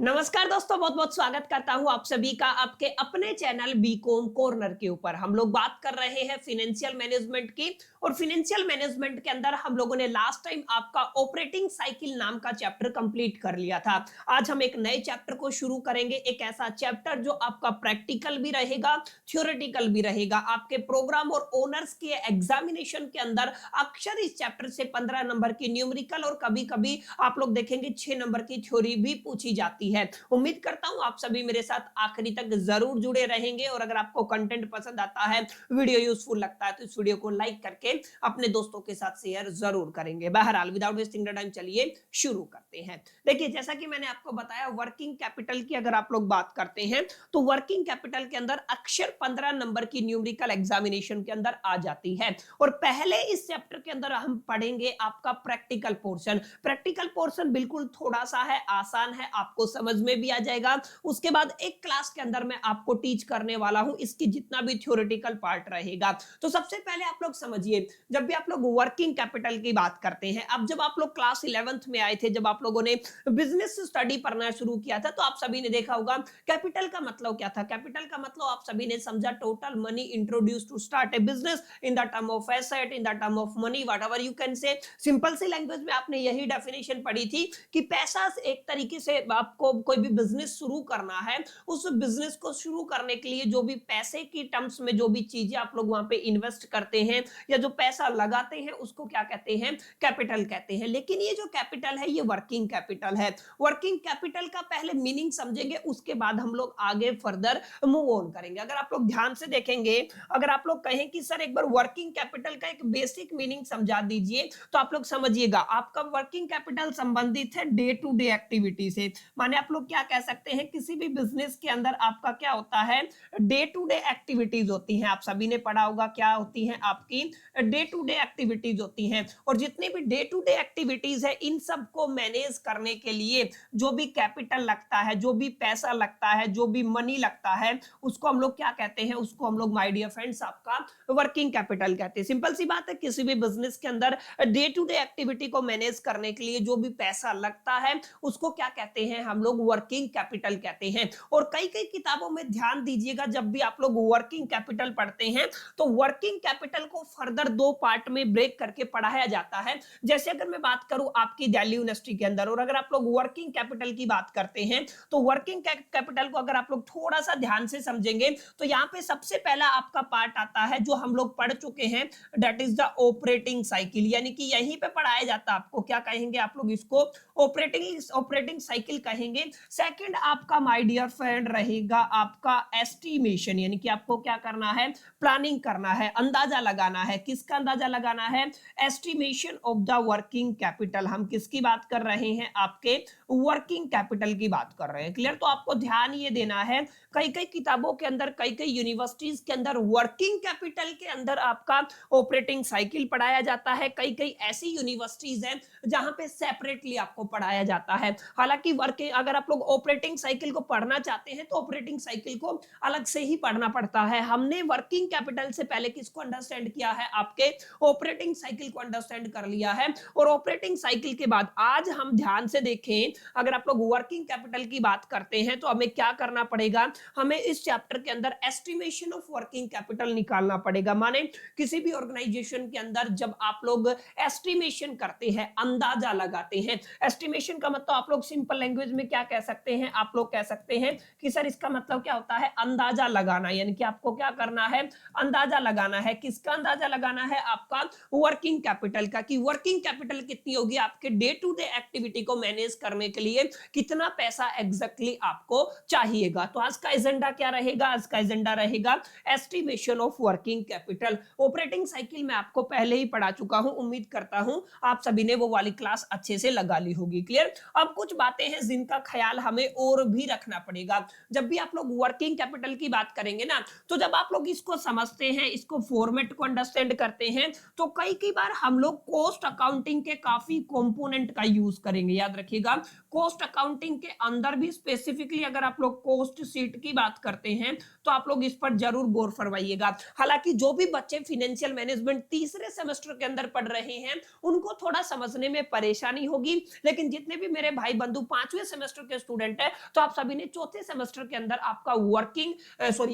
नमस्कार दोस्तों, बहुत बहुत स्वागत करता हूं आप सभी का आपके अपने चैनल बीकॉम कॉर्नर के ऊपर। हम लोग बात कर रहे हैं फिनेंशियल मैनेजमेंट की और फिनेंशियल मैनेजमेंट के अंदर हम लोगों ने लास्ट टाइम आपका ऑपरेटिंग साइकिल नाम का चैप्टर कंप्लीट कर लिया था। आज हम एक नए चैप्टर को शुरू करेंगे, एक ऐसा चैप्टर जो आपका प्रैक्टिकल भी रहेगा, थ्योरेटिकल भी रहेगा। आपके प्रोग्राम और ओनर्स के एग्जामिनेशन के अंदर अक्सर इस चैप्टर से 15 नंबर की न्यूमेरिकल और कभी कभी आप लोग देखेंगे 6 नंबर की थ्योरी भी पूछी जाती है। उम्मीद करता हूं आप सभी मेरे साथ आखिरी तक जरूर जुड़े रहेंगे और अगर आपको कंटेंट पसंद आता है, वीडियो यूजफुल लगता है तो इस वीडियो को लाइक करके अपने दोस्तों के साथ शेयर जरूर करेंगे। बहरहाल विदाउट वेस्टिंग द टाइम चलिए शुरू करते हैं। देखिए, जैसा कि मैंने आपको बताया, वर्किंग कैपिटल की अगर आप लोग बात करते हैं तो वर्किंग कैपिटल के अंदर अक्षर 15 नंबर की न्यूमेरिकल एग्जामिनेशन के अंदर आ जाती है और पहले इस चैप्टर के अंदर हम पढ़ेंगे आपका प्रैक्टिकल पोर्शन। प्रैक्टिकल पोर्शन बिल्कुल थोड़ा सा है, आसान है, आपको समझ में भी आ जाएगा। उसके बाद एक क्लास के अंदर मैं आपको टीच करने वाला हूं इसकी जितना भी थ्योरेटिकल पार्ट रहेगा। तो सबसे पहले आप लोग समझिए, जब भी आप लोग वर्किंग कैपिटल की बात करते हैं, अब जब आप लोग क्लास 11th में आए थे, जब आप लोगों ने बिजनेस स्टडी पढ़ना शुरू किया था, तो आप सभी ने देखा होगा कैपिटल का मतलब क्या था। कैपिटल का मतलब आप सभी ने समझा, total money introduce to start a business in the term of asset, in the term of money, whatever you can say. Simple सी लैंग्वेज में आपने यही डेफिनेशन पढ़ी थी कि पैसा एक तरीके से आपको कोई भी बिजनेस शुरू करना है, उस बिजनेस को शुरू करने के लिए जो भी पैसे की टर्म्स में जो भी चीजें आप लोग वहां पे इन्वेस्ट करते हैं या जो पैसा लगाते हैं, उसको क्या कहते हैं? कैपिटल कहते हैं। लेकिन ये जो कैपिटल है, ये वर्किंग कैपिटल है। वर्किंग कैपिटल का पहले मीनिंग समझेंगे, उसके बाद हम लोग आगे फर्दर मूव ऑन करेंगे। अगर आप लोग ध्यान से देखेंगे, अगर आप लोग कहें कि सर एक बार वर्किंग कैपिटल का एक बेसिक मीनिंग समझा दीजिए, तो आप लोग समझिएगा आपका वर्किंग कैपिटल संबंधित है डे टू डे एक्टिविटी से। माने आप लोग क्या कह सकते हैं, किसी भी बिजनेस के अंदर आपका क्या होता है, डे टू डे एक्टिविटीज होती हैं। आप सभी ने पढ़ा होगा क्या होती हैं, आपकी डे टू डे एक्टिविटीज होती हैं। और जितनी भी डे टू डे एक्टिविटीज है, इन सबको मैनेज करने के लिए जो भी कैपिटल लगता है, जो भी पैसा लगता है, जो भी मनी लगता है, उसको हम लोग क्या कहते हैं? उसको हम लोग माय डियर फ्रेंड्स आपका वर्किंग कैपिटल कहते हैं। सिंपल सी बात है, किसी भी बिजनेस के अंदर डे टू डे एक्टिविटी को मैनेज करने के लिए जो भी पैसा लगता है, उसको क्या कहते हैं? हम लोग वर्किंग कैपिटल कहते हैं। और कई कई किताबों में ध्यान दीजिएगा, जब भी आप लोग वर्किंग कैपिटल पढ़ते हैं तो वर्किंग कैपिटल को फर्दर दो पार्ट में ब्रेक करके पढ़ाया जाता है। जैसे अगर मैं बात करूं आपकी दिल्ली यूनिवर्सिटी के अंदर, और अगर आप लोग वर्किंग कैपिटल की बात करते हैं तो वर्किंग कैपिटल को अगर आप लोग थोड़ा सा ध्यान से समझेंगे तो यहाँ पे सबसे पहला आपका पार्ट आता है जो हम लोग पढ़ चुके हैं, that is the operating cycle. यानी कि यहीं पे पढ़ाया जाता है आपको, क्या कहेंगे आप लोग इसको? ऑपरेटिंग साइकिल कहेंगे। सेकंड आपका माय डियर फ्रेंड रहेगा आपका एस्टिमेशन, यानी कि आपको क्या करना है? प्लानिंग करना है, अंदाजा लगाना है। किसका अंदाजा लगाना है? Estimation of the working capital. हम किसकी बात कर रहे हैं? आपके वर्किंग कैपिटल की बात कर रहे हैं। क्लियर? तो आपको ध्यान ये देना है, कई कई किताबों के अंदर, कई कई यूनिवर्सिटीज के अंदर वर्किंग कैपिटल के अंदर आपका ऑपरेटिंग साइकिल पढ़ाया जाता है। कई कई ऐसी यूनिवर्सिटीज हैं जहां पे सेपरेटली आपको पढ़ाया जाता है। हालांकि वर्किंग, अगर आप लोग ऑपरेटिंग साइकिल को पढ़ना चाहते हैं तो ऑपरेटिंग साइकिल को अलग से ही पढ़ना पड़ता है। हमने वर्किंग कैपिटल से पहले किसको अंडरस्टैंड किया है? आपके ऑपरेटिंग साइकिल को अंडरस्टैंड कर लिया है। और ऑपरेटिंग साइकिल के बाद आज हम ध्यान से देखें, अगर आप लोग वर्किंग कैपिटल की बात करते हैं तो हमें क्या करना पड़ेगा? हमें इस चैप्टर के अंदर एस्टिमेशन ऑफ वर्किंग कैपिटल निकालना पड़ेगा। माने किसी भी ऑर्गेनाइजेशन के अंदर जब आप लोग एस्टिमेशन करते हैं, अंदाजा लगाते हैं, एस्टिमेशन का मतलब आप लोग सिंपल लैंग्वेज में क्या कह सकते हैं? आप लोग कह सकते हैं कि सर इसका मतलब क्या होता है? अंदाजा लगाना। यानी कि आपको क्या करना है? अंदाजा लगाना है। किसका अंदाजा लगाना है? आपका वर्किंग कैपिटल का, कि वर्किंग कैपिटल कितनी होगी आपके डे टू डे एक्टिविटी को मैनेज करने के लिए, कितना पैसा एग्जैक्टली आपको चाहिएगा। तो आज का एजेंडा क्या रहेगा? आज का एजेंडा रहेगा estimation of working capital. Operating cycle में आपको पहले ही पढ़ा चुका हूं, उम्मीद करता हूं आप सभी ने वो वाली क्लास अच्छे से लगा ली होगी। क्लियर? अब कुछ बातें हैं जिनका ख्याल हमें और भी रखना पड़ेगा। जब भी आप लोग वर्किंग कैपिटल की बात करेंगे ना, तो जब आप लोग इसको समझते हैं, इसको फॉर्मेट को अंडरस्टैंड करते हैं, तो कई कई बार हम लोग कॉस्ट अकाउंटिंग के काफी कंपोनेंट का यूज करेंगे। याद रखिएगा, कॉस्ट अकाउंटिंग के अंदर भी स्पेसिफिकली अगर आप लोग कॉस्ट शीट की बात करते हैं तो आप लोग इस पर जरूर गौर फरमाइएगा। हालांकि जो भी बच्चे फाइनेंशियल मैनेजमेंट तीसरे सेमेस्टर के अंदर पढ़ रहे हैं उनको थोड़ा समझने में परेशानी होगी, लेकिन जितने भी मेरे भाई बंधु 5वें सेमेस्टर सेमेस्टर के स्टूडेंट है तो आप सभी ने चौथे सेमेस्टर के अंदर आपका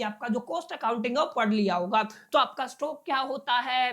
आपका जो कॉस्ट अकाउंटिंग है वो पढ़ लिया होगा। तो आपका स्टॉक क्या होता है,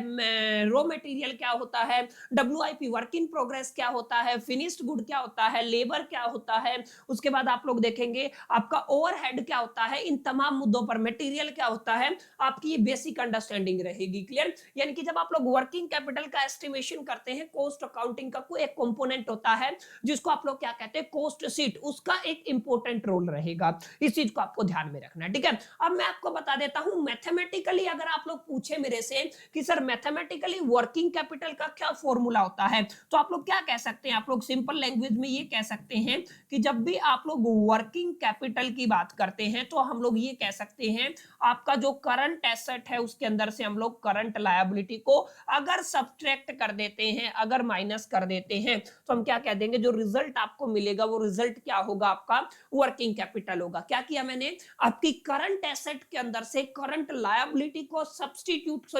रॉ मटेरियल क्या होता है, WIP वर्क इन प्रोग्रेस क्या होता है, फिनिश्ड गुड क्या होता है, लेबर क्या होता है, उसके बाद आप लोग देखेंगे आपका ओवरहेड क्या होता है। इन तमाम मुद्दों पर मटेरियल क्या होता है, आपकी ये बेसिक अंडरस्टैंडिंग रहेगी। क्लियर? यानी कि जब आप लोग वर्किंग कैपिटल का एस्टिमेशन करते हैं, कॉस्ट अकाउंटिंग का कोई एक कंपोनेंट होता है जिसको आप लोग क्या कहते हैं, कॉस्ट शीट, उसका एक इंपॉर्टेंट रोल रहेगा। इस चीज को आपको ध्यान में रखना है, ठीक है। अब मैं आपको बता देता हूं, मैथमेटिकली अगर आप लोग पूछे मेरे से कि सर मैथमेटिकली वर्किंग कैपिटल का क्या फॉर्मूला होता है, तो आप लोग क्या कह सकते हैं, आप लोग सिंपल लैंग्वेज में ये कह सकते हैं कि जब भी आप लोग वर्किंग कैपिटल की बात करते हैं तो हम लोग ये कह सकते हैं आपका जो करंट एसेट है उसके अंदर से हम लोग करंट लायबिलिटी को अगर सब्ट्रैक्ट कर देते हैं, अगर माइनस कर देते हैं, तो हम क्या कह देंगे, जो रिजल्ट आपको मिलेगा वो रिजल्ट क्या होगा, आपका वर्किंग कैपिटल होगा। क्या किया मैंने, आपकी करंट एसेट के अंदर से करंट लायबिलिटी को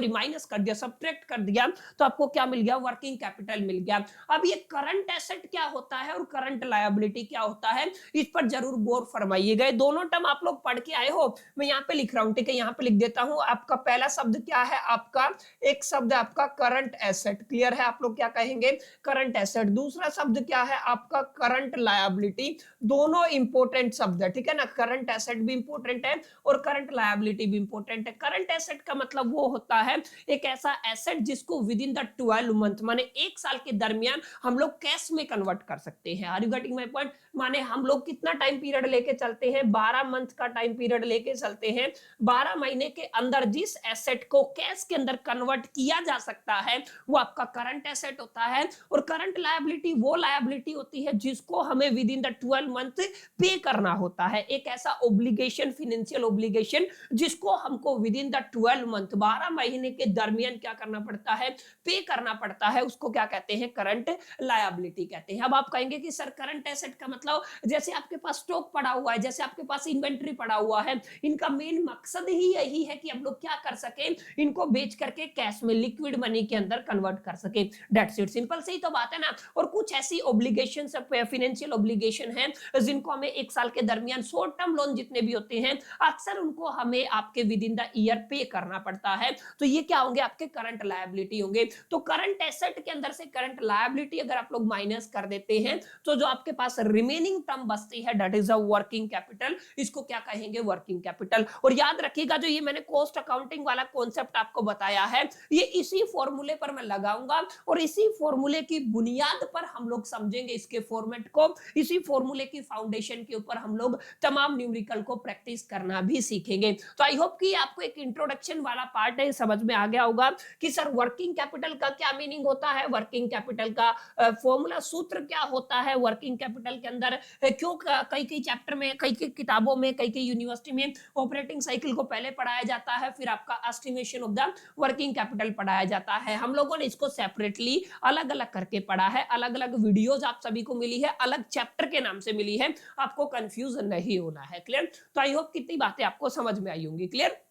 माइनस कर दिया, सब्ट्रैक्ट कर दिया, तो आपको क्या मिल गया, वर्किंग कैपिटल मिल गया। अब ये करंट एसेट क्या होता है और करंट लायबिलिटी क्या होता है, इस पर जरूर गौर फरमाइएगा। दोनों टर्म आप लोग पढ़ के आए हो, मैं यहाँ पे लिख रहा हूँ, ठीक है, यहाँ पे लिख देता हूँ। आपका पहला शब्द क्या है, आपका एक शब्द आपका करंट एसेट, क्लियर है, आप लोग क्या कहेंगे, करंट एसेट। दूसरा शब्द क्या है आपका, करंट लायबिलिटी। दोनों इंपोर्टेंट शब्द है, ठीक है ना, करंट एसेट भी इंपोर्टेंट है और करंट लायबिलिटी भी इंपोर्टेंट है। करंट एसेट का मतलब वो होता है एक ऐसा एसेट जिसको विद इन द 12 मंथ, माने एक साल के दरमियान हम लोग कैश में कन्वर्ट कर सकते हैं। Are you getting my point? माने हम लोग कितना टाइम पीरियड लेके चलते हैं, 12 मंथ का टाइम पीरियड लेके चलते हैं। 12 महीने के अंदर जिस एसेट को कैश के अंदर कन्वर्ट किया जा सकता है वो आपका करंट एसेट होता है। और करंट लायबिलिटी वो लायबिलिटी होती है जिसको हमें विद इन द 12 मंथ पे करना होता है। एक ऐसा ओब्लिगेशन, फाइनेंशियल ओब्लिगेशन, जिसको हमको विद इन द 12 मंथ, 12 महीने के दरमियान क्या करना पड़ता है, पे करना पड़ता है, उसको क्या कहते हैं, करंट लायबिलिटी कहते हैं। अब आप कहेंगे कि सर करंट एसेट का मतलब, जैसे आपके पास स्टॉक पड़ा हुआ है, जैसे आपके पास इन्वेंट्री पड़ा हुआ है, इनका मेन मकसद ही यही है कि हम लोग क्या कर सके, इनको बेच करके कैश में, लिक्विड मनी के अंदर कन्वर्ट कर सके। दैट्स इट, सिंपल सी तो बात है ना। और कुछ ऐसी ऑब्लिगेशंस, फाइनेंशियल ऑब्लिगेशन है जिनको हमें एक साल के दरमियान, शॉर्ट टर्म लोन जितने भी होते हैं, अक्सर उनको हमें आपके विद इन द ईयर पे करना पड़ता है। तो ये क्या होंगे, आपके करंट लायबिलिटी होंगे। तो करंट एसेट के अंदर से करंट लायबिलिटी अगर आप लोग माइनस कर देते हैं तो जो आपके पास रिमेनिंग टर्म बचती है, that is a working capital. इसको क्या कहेंगे, वर्किंग कैपिटल। और याद रखिएगा, जो ये मैंने कॉस्ट अकाउंटिंग वाला कॉन्सेप्ट आपको बताया है, ये इसी फॉर्मूले पर मैं लगाऊंगा और इसी फॉर्मूले की बुनियाद पर हम लोग समझेंगे इसके फॉर्मेट को। इसी फॉर्मूले की फाउंडेशन के ऊपर हम लोग तमाम न्यूमेरिकल को प्रैक्टिस करना भी सीखेंगे। तो आई होप कि आपको एक इंट्रोडक्शन वाला पार्ट है समझ में आ गया होगा कि सर वर्किंग कैपिटल का क्या मीनिंग होता है, वर्किंग कैपिटल का फॉर्मूला, सूत्र क्या होता है वर्किंग कैपिटल के अंदर, क्यों कई कई चैप्टर में, कई कई किताबों में, कई कई यूनिवर्सिटी में ऑपरेटिंग साइकिल को पहले पढ़ाया जाता है, फिर आपका estimation of the working capital पढ़ाया जाता है। हम लोगों ने इसको सेपरेटली अलग अलग करके पढ़ा है, अलग अलग वीडियोज आप सभी को मिली है, अलग चैप्टर के नाम से मिली है, आपको कंफ्यूज नहीं होना है। क्लियर? तो आई होप कितनी बातें आपको समझ में आई होंगी। क्लियर?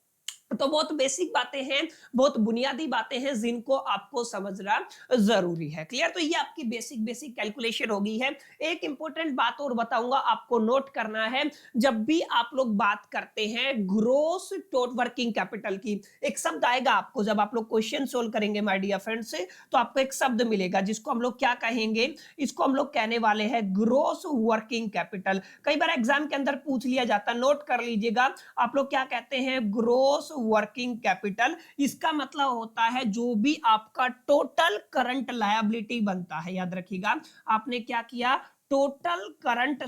तो बहुत बेसिक बातें हैं, बहुत बुनियादी बातें हैं जिनको आपको समझना जरूरी है। क्लियर? तो ये आपकी बेसिक कैलकुलेशन होगी है। एक इंपॉर्टेंट बात और बताऊंगा, आपको नोट करना है, जब भी आप लोग बात करते हैं ग्रोस वर्किंग कैपिटल की, एक शब्द आएगा आपको जब आप लोग क्वेश्चन सोल्व करेंगे माय डियर फ्रेंड्स, तो आपको एक शब्द मिलेगा जिसको हम लोग क्या कहेंगे, इसको हम लोग कहने वाले हैं ग्रोस वर्किंग कैपिटल। कई बार एग्जाम के अंदर पूछ लिया जाता है, नोट कर लीजिएगा, आप लोग क्या कहते हैं, ग्रोस वर्किंग कैपिटल। इसका मतलब होता है जो भी आपका टोटल करंट लायबिलिटी बनता है, याद रखिएगा, आपने क्या किया, टोटल करंट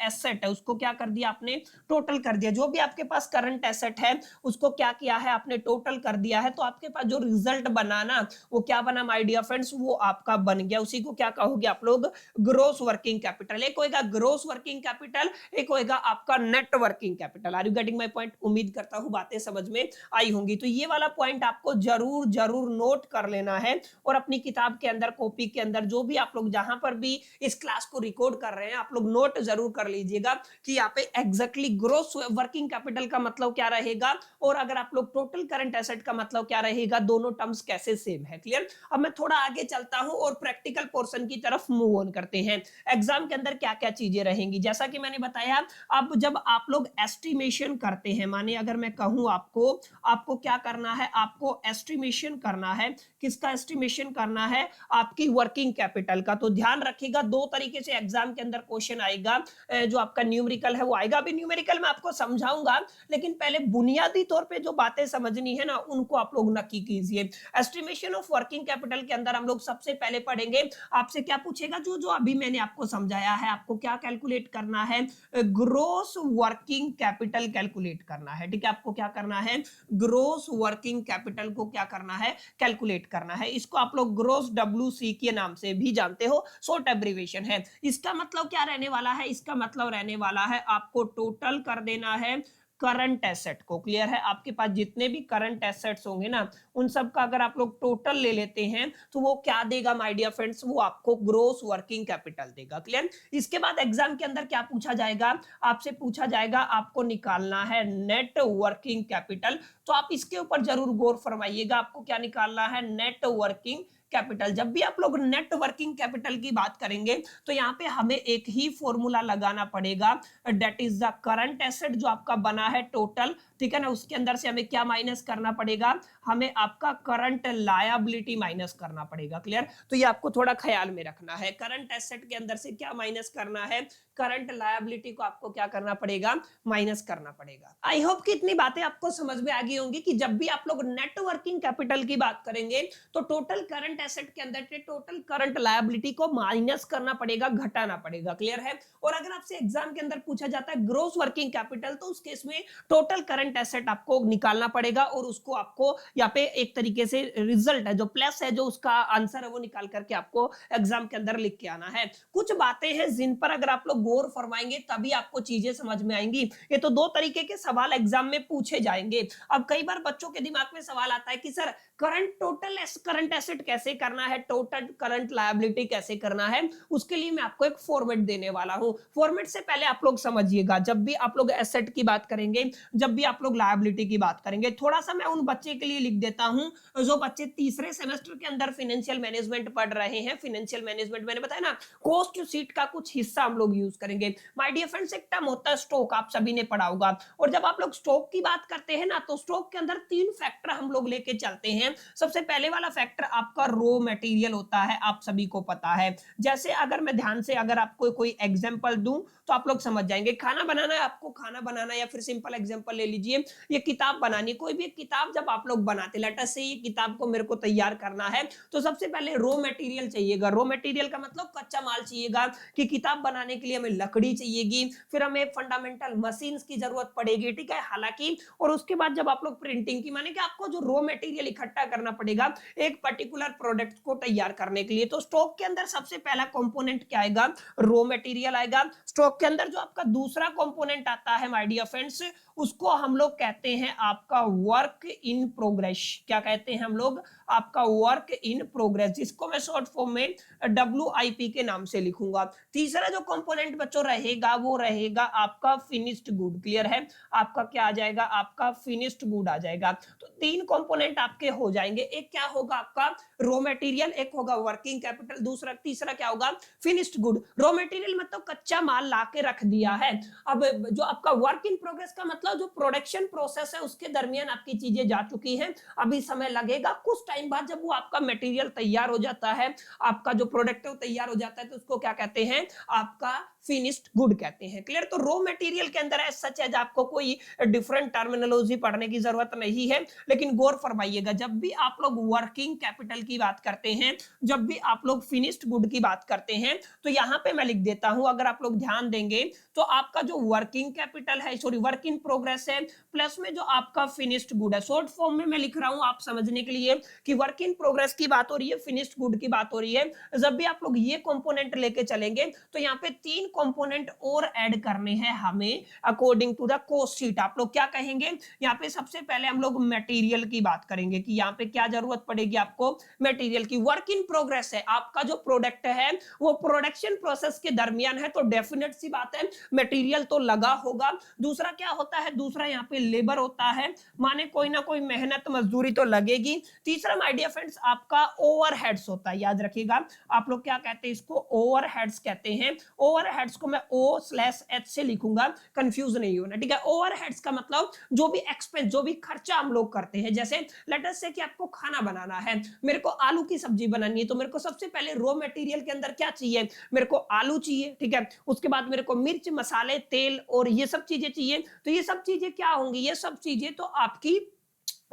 एसेट है उसको क्या कर दिया आपने, टोटल कर दिया। जो भी आपके पास करंट एसेट है उसको क्या किया है आपने, टोटल कर दिया है। तो आपके पास जो रिजल्ट बना ना, वो क्या बना माय डियर फ्रेंड्स, वो आपका बन गया। उसी को क्या कहोगे आप लोग, ग्रोस वर्किंग कैपिटल। एक होगा ग्रोस वर्किंग कैपिटल, एक होगा आपका net working capital. Are you getting my point? उम्मीद करता हूं बातें समझ में आई होंगी। तो ये वाला पॉइंट आपको जरूर नोट कर लेना है और अपनी किताब के अंदर, कॉपी के अंदर, जो भी आप लोग जहां पर भी इस क्लास को रिकॉर्ड कर रहे हैं आप लोग नोट जरूर कर लीजिएगा कि यहाँ पे एग्जैक्टली ग्रोस वर्किंग कैपिटल का मतलब क्या रहेगा और अगर आप लोग टोटल करंट एसेट का मतलब क्या रहेगा, दोनों टर्म्स कैसे सेम है। क्लियर। अब मैं थोड़ा आगे चलता हूं और प्रैक्टिकल पोर्शन की तरफ मूव ऑन करते हैं। एग्जाम के अंदर क्या क्या चीजें रहेंगी, जैसा कि मैंने बताया, अब जब आप लोग एस्टिमेशन करते हैं, माने अगर मैं कहूं आपको आपको क्या करना है, आपको एस्टिमेशन करना है, किसका एस्टिमेशन करना है, आपकी वर्किंग कैपिटल का। तो ध्यान रखिएगा दो तरीके से एग्जाम के अंदर क्वेश्चन आएगा, जो आपका न्यूमेरिकल है वो आएगा। अभी न्यूमेरिकल में आपको समझाऊंगा, लेकिन पहले बुनियादी तौर पे जो बातें समझनी है ना उनको आप लोग नक्की कीजिए। एस्टिमेशन ऑफ वर्किंग कैपिटल के अंदर हम लोग सबसे पहले पढ़ेंगे, आपसे क्या पूछेगा, जो जो अभी मैंने आपको समझाया है, आपको क्या कैलकुलेट करना है, ग्रोस वर्किंग कैपिटल कैलकुलेट करना है। ठीक है, आपको क्या करना है, ग्रोस वर्किंग कैपिटल को क्या करना है, कैलकुलेट करना है। इसको आप लोग ग्रोस WC के नाम से भी जानते हो, शॉर्ट एब्रिविएशन है। इसका मतलब क्या रहने वाला है, इसका मतलब रहने वाला है आपको टोटल कर देना है करंट एसेट को। क्लियर है, आपके पास जितने भी करंट एसेट्स होंगे ना उन सब का अगर आप लोग टोटल ले लेते हैं तो वो क्या देगा माय डियर फ्रेंड्स, वो आपको ग्रोस वर्किंग कैपिटल देगा। क्लियर। इसके बाद एग्जाम के अंदर क्या पूछा जाएगा, आपसे पूछा जाएगा आपको निकालना है नेट वर्किंग कैपिटल। तो आप इसके ऊपर जरूर गौर फरमाइएगा, आपको क्या निकालना है, नेट वर्किंग कैपिटल। जब भी आप लोग नेट वर्किंग कैपिटल की बात करेंगे तो यहाँ पे हमें एक ही फॉर्मूला लगाना पड़ेगा, that is the current asset जो आपका बना है टोटल, ठीक है ना, उसके अंदर से हमें क्या माइनस करना पड़ेगा, हमें आपका करंट लायबिलिटी माइनस करना पड़ेगा। क्लियर। तो ये आपको थोड़ा ख्याल में रखना है, करंट एसेट के अंदर से क्या माइनस करना है, करंट लायबिलिटी को आपको क्या करना पड़ेगा, माइनस करना पड़ेगा। आई होप कि इतनी बातें आपको समझ में आ गई होंगी कि जब भी आप लोग नेट वर्किंग कैपिटल की बात करेंगे तो टोटल करंट एसेट के अंदर से टोटल करंट लायबिलिटी को माइनस करना पड़ेगा, घटाना पड़ेगा। क्लियर है। और अगर आपसे एग्जाम के अंदर पूछा जाता है ग्रोस वर्किंग कैपिटल, तो उस केस में टोटल करंट एसेट आपको निकालना पड़ेगा और उसको आपको यहाँ पे एक तरीके से रिजल्ट है जो प्लस है, जो उसका आंसर है वो निकाल करके आपको एग्जाम के अंदर लिख के आना है। कुछ बातें हैं जिन पर अगर आप लोग गौर फरमाएंगे तभी आपको चीजें समझ में आएंगी। ये तो दो तरीके के सवाल एग्जाम में पूछे जाएंगे। अब कई बार बच्चों के दिमाग में सवाल आता है कि sir current total current asset कैसे करना है, टोटल करंट लायबिलिटी कैसे करना है, उसके लिए मैं आपको एक फॉर्मेट देने वाला हूं। फॉर्मेट से पहले आप लोग समझिएगा, जब भी आप लोग एसेट की बात करेंगे, जब भी आप लोग लायबिलिटी की बात करेंगे, थोड़ा सा मैं उन बच्चे के लिए लिख देता हूं जो बच्चे तीसरे सेमेस्टर के अंदर फाइनेंशियल मैनेजमेंट पढ़ रहे हैं। फाइनेंशियल मैनेजमेंट मैंने बताया ना, कॉस्ट शीट का कुछ हिस्सा हम लोग यूज करेंगे। माय डियर फ्रेंड्स, एक टर्म होता है स्टॉक, आप सभी ने पढ़ा होगा। और जब आप लोग स्टॉक की बात करते हैं ना तो स्टॉक के अंदर तीन फैक्टर हम लोग लेके चलते हैं। सबसे पहले वाला फैक्टर आपका रॉ मटेरियल होता है, आप सभी को पता है। जैसे अगर मैं ध्यान से अगर आपको कोई एग्जांपल दूं तो आप लोग समझ जाएंगे। खाना बनाना है आपको, खाना बनाना, या फिर सिंपल एग्जांपल ले लीजिए, ये किताब बनानी, कोई भी किताब जब आप लोग बनाते, लेट अस से ये किताब को मेरे को तैयार करना है तो सबसे पहले रॉ मटेरियल चाहिएगा। रॉ मटेरियल का मतलब कच्चा माल चाहिएगा कि किताब बनाने के लिए हमें लकड़ी चाहिएगी, फिर हमें फंडामेंटल मशीन्स की जरूरत पड़ेगी, ठीक है, हालांकि। और उसके बाद जब आप लोग प्रिंटिंग की, माने कि आपको जो रॉ मटेरियल इकट्ठा करना पड़ेगा एक पर्टिकुलर प्रोडक्ट को तैयार करने के लिए। तो स्टॉक के अंदर सबसे पहला कंपोनेंट क्या आएगा, रॉ मटेरियल आएगा। स्टॉक के अंदर जो आपका दूसरा कंपोनेंट आता है माय डियर फ्रेंड्स, उसको हम लोग कहते हैं आपका वर्क इन प्रोग्रेस। क्या कहते हैं हम लोग, आपका वर्क इन प्रोग्रेस, जिसको मैं शॉर्ट फॉर्म में WIP के नाम से लिखूंगा। तीसरा जो कंपोनेंट बच्चों रहेगा वो रहेगा आपका फिनिश्ड गुड। क्लियर है, आपका क्या आ जाएगा, आपका फिनिश्ड गुड आ जाएगा। तो तीन कंपोनेंट आपके हो जाएंगे, एक क्या होगा आपका रॉ मटेरियल, एक होगा वर्किंग कैपिटल, दूसरा तीसरा क्या होगा फिनिश्ड गुड। रॉ मटेरियल मतलब कच्चा माल लाके रख दिया है। अब जो आपका वर्क इन प्रोग्रेस का मतलब जो प्रोडक्शन प्रोसेस है उसके दरमियान आपकी चीजें जा चुकी हैं, अभी समय लगेगा, कुछ टाइम बाद जब वो आपका मटेरियल तैयार हो जाता है, आपका जो प्रोडक्ट है वो तैयार हो जाता है, तो उसको क्या कहते हैं, आपका फिनिश्ड गुड कहते हैं। क्लियर। तो रॉ मटेरियल के अंदर एज सच एज आपको कोई डिफरेंट टर्मिनोलॉजी पढ़ने की जरूरत नहीं है, लेकिन गौर फरमाइएगा जब भी आप लोग वर्किंग कैपिटल की बात करते हैं, जब भी आप लोग फिनिश्ड गुड की बात करते हैं, तो यहां पे मैं लिख देता हूं, अगर आप लोग ध्यान देंगे तो आपका जो वर्किंग कैपिटल है, सॉरी वर्क इन प्रोग्रेस है, प्लस में जो आपका फिनिश्ड गुड है, शॉर्ट फॉर्म में मैं लिख रहा हूं आप समझने के लिए कि वर्क इन प्रोग्रेस की बात हो रही है, फिनिश्ड गुड की बात हो रही है। जब भी आप लोग ये कंपोनेंट लेके चलेंगे तो यहाँ पे तीन कंपोनेंट और ऐड करने हैं हमें according to the cost sheet. आप लोग क्या कहेंगे, यहाँ पे सबसे पहले हम लोग मटेरियल की बात करेंगे कि यहाँ पे क्या जरूरत पड़ेगी आपको, मटेरियल की। वर्क इन प्रोग्रेस है, आपका जो प्रोडक्ट है वो प्रोडक्शन प्रोसेस के दरमियान है, तो डेफिनेट सी बात है मटेरियल तो लगा होगा। दूसरा क्या होता है, दूसरा यहाँ पे लेबर होता है, माने कोई ना कोई मेहनत मजदूरी तो लगेगी। तीसरा माय डियर फ्रेंड्स आपका ओवरहेड्स होता है, याद रखिएगा आप लोग क्या कहते हैं इसको, ओवरहेड्स कहते हैं। ओवरहेड्स को मैं O/H से लिखूंगा, कंफ्यूज नहीं होना, ठीक है। ओवरहेड्स का मतलब जो भी एक्सपेंस, जो भी खर्चा हम लोग करते हैं, जैसे लेट अस से कि आपको खाना बनाना है, मेरे को आलू की सब्जी बनानी है, तो मेरे को सबसे पहले रॉ मटेरियल के अंदर क्या चाहिए, मेरे को आलू चाहिए, ठीक है। उसके बाद मेरे को मिर्च, मसाले, तेल और ये सब चीजें चाहिए। तो ये सब चीजें क्या होंगी, ये सब चीजें तो आपकी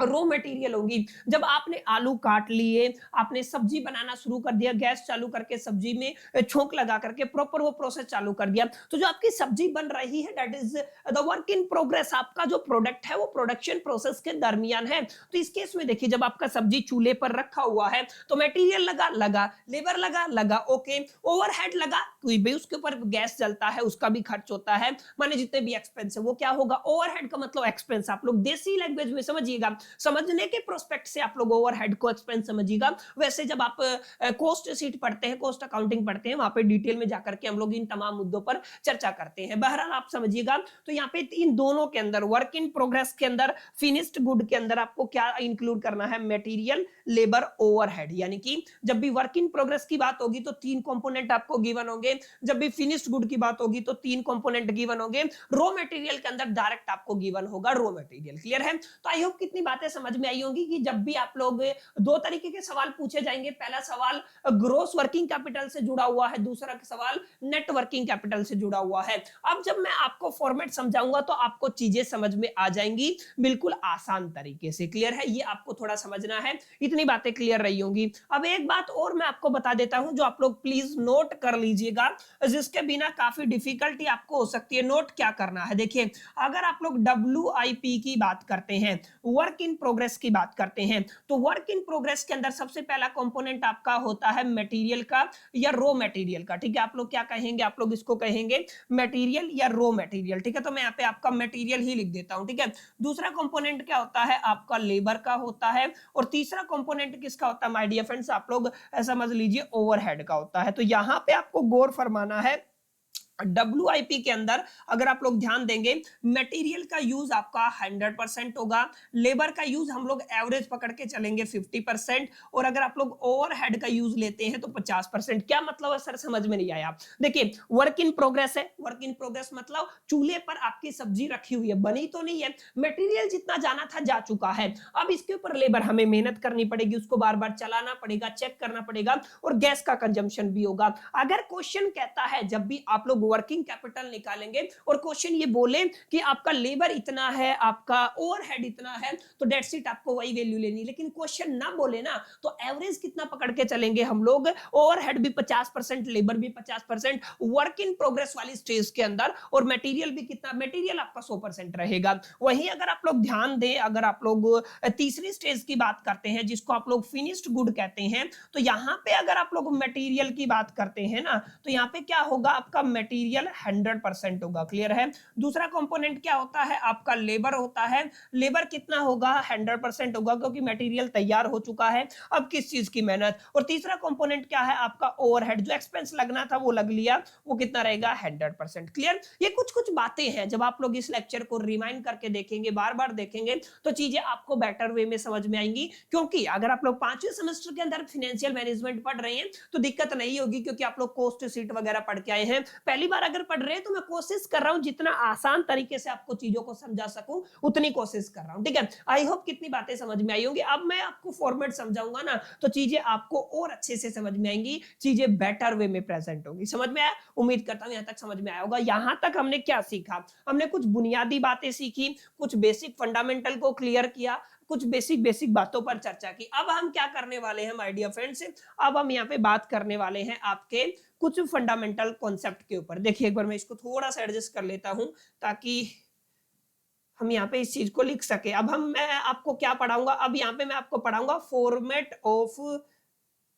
रॉ मटेरियल होगी। जब आपने आलू काट लिए, आपने सब्जी बनाना शुरू कर दिया, गैस चालू करके सब्जी में छोंक लगा करके प्रॉपर वो प्रोसेस चालू कर दिया, तो जो आपकी सब्जी बन रही है that is the work in progress. आपका जो प्रोडक्ट है वो प्रोडक्शन प्रोसेस के दरमियान है। तो इस केस में देखिए, जब आपका सब्जी चूल्हे पर रखा हुआ है तो मटेरियल लगा, लेबर लगा, ओके। ओवरहेड लगा, कोई भी उसके ऊपर गैस जलता है, उसका भी खर्च होता है, माने जितने भी एक्सपेंस है वो क्या होगा, ओवरहेड का मतलब एक्सपेंस। आप लोग देसी लैंग्वेज में समझिएगा, समझने के प्रोस्पेक्ट से आप लोग ओवरहेड को एक्सपेंस समझिएगा। वैसे जब आप कॉस्ट शीट पढ़ते हैं, कॉस्ट अकाउंटिंग पढ़ते हैं, वहां पे डिटेल में जाकर के हम लोग इन तमाम मुद्दों पर चर्चा करते हैं। बहरहाल आप समझिएगा, तो यहाँ पे इन दोनों के अंदर, वर्क इन प्रोग्रेस के अंदर, फिनिश्ड गुड के अंदर आपको क्या इंक्लूड करना है, मटेरियल, लेबर, ओवरहेड। यानी कि जब भी वर्क इन प्रोग्रेस की बात होगी तो 3 कंपोनेंट आपको गिवन होंगे, जब भी फिनिश्ड गुड की बात होगी तो 3 कंपोनेंट गिवन होंगे, रॉ मटेरियल के अंदर डायरेक्ट आपको गिवन होगा रॉ मटेरियल। क्लियर है? तो आई होप कितनी बातें समझ में आई होंगी कि जब भी आप लोग, दो तरीके के सवाल पूछे जाएंगे। पहला सवाल ग्रोस वर्किंग कैपिटल से जुड़ा हुआ है, दूसरा सवाल नेट वर्किंग कैपिटल से जुड़ा हुआ है। अब जब मैं आपको फॉर्मेट समझाऊंगा तो आपको चीजें समझ में आ जाएंगी बिल्कुल आसान तरीके से। क्लियर है? ये आपको थोड़ा समझना है, इतनी बातें क्लियर रही होंगी। अब एक बात और मैं आपको बता देता हूं जो आप लोग प्लीज नोट कर लीजिएगा, जिसके बिना काफी डिफिकल्टी आपको हो सकती है। नोट क्या करना है, देखिए, अगर आप लोग WIP की बात करते हैं, वर्क इन प्रोग्रेस की बात करते हैं, तो वर्क इन प्रोग्रेस के अंदर सबसे पहला कंपोनेंट आपका होता है मटेरियल का या रॉ मटेरियल का। ठीक है, आप लोग क्या कहेंगे, आप लोग इसको कहेंगे मटेरियल या रॉ मटेरियल। ठीक है, तो मैं यहाँ पे आपका मटेरियल ही लिख देता हूं। ठीक है, दूसरा कंपोनेंट क्या होता है, आपका लेबर का होता है, और तीसरा कंपोनेंट किसका होता है माय डियर फ्रेंड्स, आप लोग समझ लीजिए ओवरहेड का होता है। तो यहां पे आपको गौर फरमाना है, WIP के अंदर अगर आप लोग ध्यान देंगे, मटेरियल का यूज आपका 100% होगा, लेबर का यूज हम लोग एवरेज पकड़ के चलेंगे 50%, और अगर आप लोग ओवरहेड का यूज लेते हैं तो 50%। क्या मतलब है सर, समझ में नहीं आया? देखिए, वर्क इन प्रोग्रेस है, वर्क इन प्रोग्रेस मतलब चूल्हे पर आपकी सब्जी रखी हुई है, बनी तो नहीं है, मटेरियल जितना जाना था जा चुका है। अब इसके ऊपर लेबर हमें मेहनत करनी पड़ेगी, उसको बार बार चलाना पड़ेगा, चेक करना पड़ेगा, और गैस का कंजम्पशन भी होगा। अगर क्वेश्चन कहता है, जब भी आप लोग वर्किंग कैपिटल निकालेंगे और क्वेश्चन ये बोले कि आपका लेबर इतना है, आपका ओवरहेड इतना है, तो डेट्स इट, आपको वही वैल्यू लेनी। लेकिन क्वेश्चन ना बोले ना, तो एवरेज कितना पकड़ के चलेंगे हम लोग, ओवरहेड भी 50%, लेबर भी 50% वर्क इन प्रोग्रेस वाली स्टेज के अंदर, और मटेरियल भी कितना, मटेरियल आपका 100% रहेगा। वहीं अगर आप लोग ध्यान दें, अगर आप लोग तीसरी स्टेज की बात करते हैं जिसको आप लोग फिनिश्ड गुड कहते हैं, तो यहां पे अगर आप लोग मटेरियल की बात करते हैं ना, तो यहां पे क्या होगा, आपका मटेरियल 100% होगा। क्लियर है? दूसरा कंपोनेंट क्या होता है, आपका लेबर होता है, लेबर कितना होगा, 100% होगा, क्योंकि मटेरियल तैयार हो चुका है, अब किस चीज की मेहनत। और तीसरा कंपोनेंट क्या है, आपका ओवरहेड, जो एक्सपेंस लगना था वो लग लिया, वो कितना रहेगा, 100%। क्लियर? ये कुछ कुछ बातें हैं, जब आप लोग इस लेक्चर को रिमाइंड करके देखेंगे, बार बार देखेंगे, तो चीजें आपको बेटर वे में समझ में आएंगी। क्योंकि अगर आप लोग 5वें सेमेस्टर के अंदर फाइनेंशियल मैनेजमेंट पढ़ रहे हैं तो दिक्कत नहीं होगी, क्योंकि आप लोग कॉस्ट शीट वगैरह पढ़ के आए हैं। पहली बार अगर पढ़ रहे हैं तो मैं कोशिश कर रहा हूं जितना आसान तरीके से आपको चीजों को समझा सकूं, उतनी कोशिश कर रहा हूं। ठीक है, आई होप कितनी बातें समझ में आई होंगी। अब मैं आपको फॉर्मेट समझाऊंगा ना, तो चीजें आपको और अच्छे से समझ में आएंगी, चीजें बेटर वे में प्रेजेंट होंगी। समझ में आया? उम्मीद करता हूं यहां तक समझ में आया होगा। यहां तक हमने क्या सीखा, हमने कुछ बुनियादी बातें सीखी, कुछ बेसिक फंडामेंटल को क्लियर किया, कुछ बेसिक बेसिक बातों पर चर्चा की। अब हम क्या करने वाले हैं माय डियर फ्रेंड्स, अब हम यहाँ पे बात करने वाले हैं आपके कुछ फंडामेंटल कॉन्सेप्ट के ऊपर। देखिए, एक बार मैं इसको थोड़ा सा एडजस्ट कर लेता हूं ताकि हम यहाँ पे इस चीज को लिख सके। अब मैं आपको क्या पढ़ाऊंगा, अब यहाँ पे मैं आपको पढ़ाऊंगा format of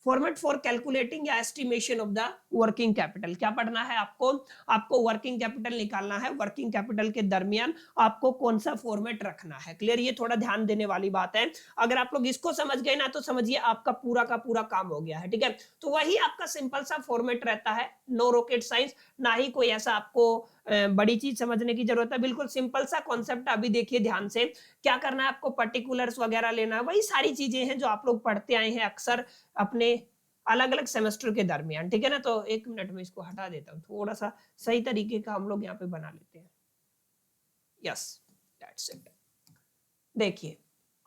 format for calculating या estimation of the working capital. क्या पढ़ना है आपको? आपको वर्किंग कैपिटल निकालना है। वर्किंग कैपिटल के दरमियान आपको कौन सा फॉर्मेट रखना है। क्लियर? ये थोड़ा ध्यान देने वाली बात है। अगर आप लोग इसको समझ गए ना तो समझिए आपका पूरा का पूरा काम हो गया है। ठीक है, तो वही आपका सिंपल सा फॉर्मेट रहता है, नो रॉकेट साइंस, ना ही कोई ऐसा आपको बड़ी चीज समझने की जरूरत है। बिल्कुल सिंपल सा कॉन्सेप्ट। अभी देखिए ध्यान से, क्या करना है आपको? पर्टिकुलर्स वगैरह लेना है, वही सारी चीजें हैं जो आप लोग पढ़ते आए हैं अक्सर अपने अलग अलग सेमेस्टर के दरमियान। ठीक है ना, तो एक मिनट में इसको हटा देता हूँ, थोड़ा सा सही तरीके का हम लोग यहाँ पे बना लेते हैं। Yes, that's it. देखिए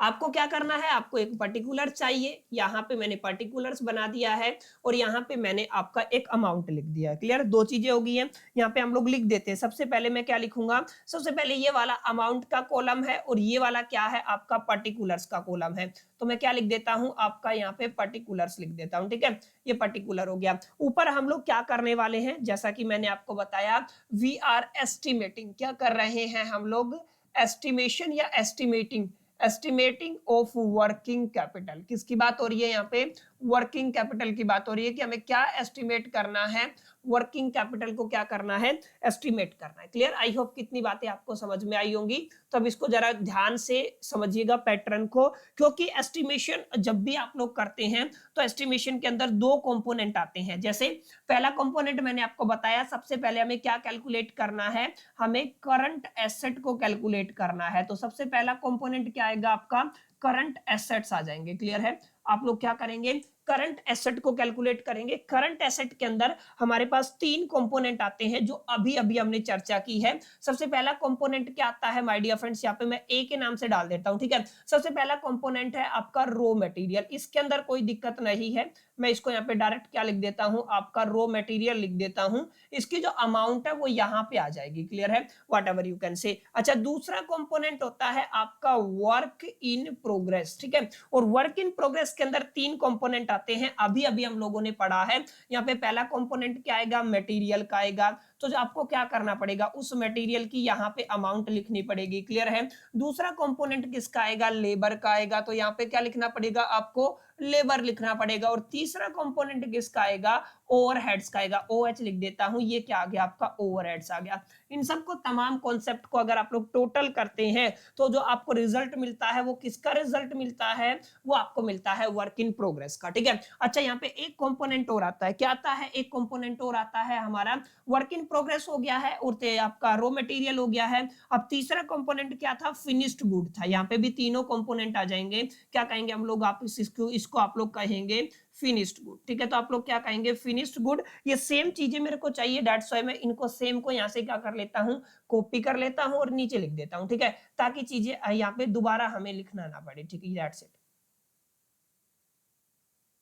आपको क्या करना है, आपको एक पर्टिकुलर चाहिए, यहाँ पे मैंने पर्टिकुलर्स बना दिया है और यहाँ पे मैंने आपका एक अमाउंट लिख दिया है। क्लियर? दो चीजें हो गई हैं। यहाँ पे हम लोग लिख देते हैं। सबसे पहले मैं क्या लिखूंगा? सबसे पहले ये वाला अमाउंट का कॉलम है और ये वाला क्या है? आपका पर्टिकुलर्स का कॉलम है। तो मैं क्या लिख देता हूँ? आपका यहाँ पे पर्टिकुलर्स लिख देता हूँ। ठीक है, ये पर्टिकुलर हो गया। ऊपर हम लोग क्या करने वाले हैं, जैसा कि मैंने आपको बताया, वी आर एस्टिमेटिंग। क्या कर रहे हैं हम लोग? एस्टिमेशन या estimating, estimating of working capital. किसकी बात हो रही है यहाँ पे? वर्किंग कैपिटल की बात हो रही है कि हमें क्या एस्टिमेट करना है? वर्किंग कैपिटल को क्या करना है? एस्टिमेट करना है। क्लियर? आई होप कितनी बातें आपको समझ में आई होंगी। तो अब इसको जरा ध्यान से समझिएगा पैटर्न को, क्योंकि एस्टिमेशन जब भी आप लोग करते हैं तो एस्टिमेशन के अंदर दो कंपोनेंट आते हैं। जैसे पहला कंपोनेंट मैंने आपको बताया, सबसे पहले हमें क्या कैलकुलेट करना है? हमें करंट एसेट को कैलकुलेट करना है। तो सबसे पहला कंपोनेंट क्या आएगा आपका? करंट एसेट्स आ जाएंगे। क्लियर है? आप लोग क्या करेंगे? करंट एसेट को कैलकुलेट करेंगे। करंट एसेट के अंदर हमारे पास तीन कंपोनेंट आते हैं जो अभी अभी हमने चर्चा की है। सबसे पहला कंपोनेंट क्या आता है माय डियर फ्रेंड्स? यहाँ पे मैं ए के नाम से डाल देता हूं। ठीक है, सबसे पहला कंपोनेंट है आपका रॉ मटेरियल। इसके अंदर कोई दिक्कत नहीं है, मैं इसको यहाँ पे डायरेक्ट क्या लिख देता हूँ? आपका रॉ मटेरियल लिख देता हूँ। इसकी जो अमाउंट है वो यहाँ पे आ जाएगी। क्लियर है? वट एवर यू कैन से। अच्छा, दूसरा कंपोनेंट होता है आपका वर्क इन प्रोग्रेस। ठीक है, और वर्क इन प्रोग्रेस के अंदर तीन कंपोनेंट आते हैं, अभी अभी हम लोगों ने पढ़ा है। यहाँ पे पहला कंपोनेंट क्या आएगा? मटेरियल का आएगा। तो जो आपको क्या करना पड़ेगा? उस मटेरियल की यहाँ पे अमाउंट लिखनी पड़ेगी। क्लियर है? दूसरा कंपोनेंट किसका आएगा? लेबर का आएगा। तो यहाँ पे क्या लिखना पड़ेगा आपको? लेबर लिखना पड़ेगा। और तीसरा कंपोनेंट किसका आएगा? ओवरहेड्स का आएगा। OH लिख देता हूं। ये क्या आ गया आपका? ओवरहेड्स आ गया। इन सबको, तमाम कॉन्सेप्ट को अगर आप लोग टोटल करते हैं तो जो आपको रिजल्ट मिलता है वो किसका रिजल्ट मिलता है? वो आपको मिलता है वर्क इन प्रोग्रेस का। ठीक है, अच्छा यहाँ पे एक कंपोनेंट और आता है। क्या आता है? एक कंपोनेंट और आता है हमारा, वर्क इन प्रोग्रेस हो गया है और आपका रॉ मटेरियल हो गया है। अब तीसरा कंपोनेंट क्या था? फिनिश्ड गुड था। यहाँ पे भी तीनों कंपोनेंट आ जाएंगे। क्या कहेंगे हम लोग? आप इसको आप लोग कहेंगे फिनिश्ड गुड। ठीक है, तो आप लोग क्या कहेंगे? Finished good. ये सेम चीजें मेरे को चाहिए, दैट्स व्हाई मैं इनको सेम को यहाँ से क्या कर लेता हूँ? कॉपी कर लेता हूँ और नीचे लिख देता हूँ। ठीक है, ताकि चीजें यहाँ पे दोबारा हमें लिखना ना पड़े। ठीक है, दैट्स इट।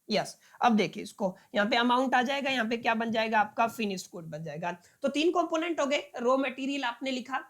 यस, अब देखिए इसको, यहाँ पे अमाउंट आ जाएगा, यहाँ पे क्या बन जाएगा आपका? फिनिश्ड गुड बन जाएगा। तो तीन कंपोनेंट हो गए। रॉ मटेरियल आपने लिखा,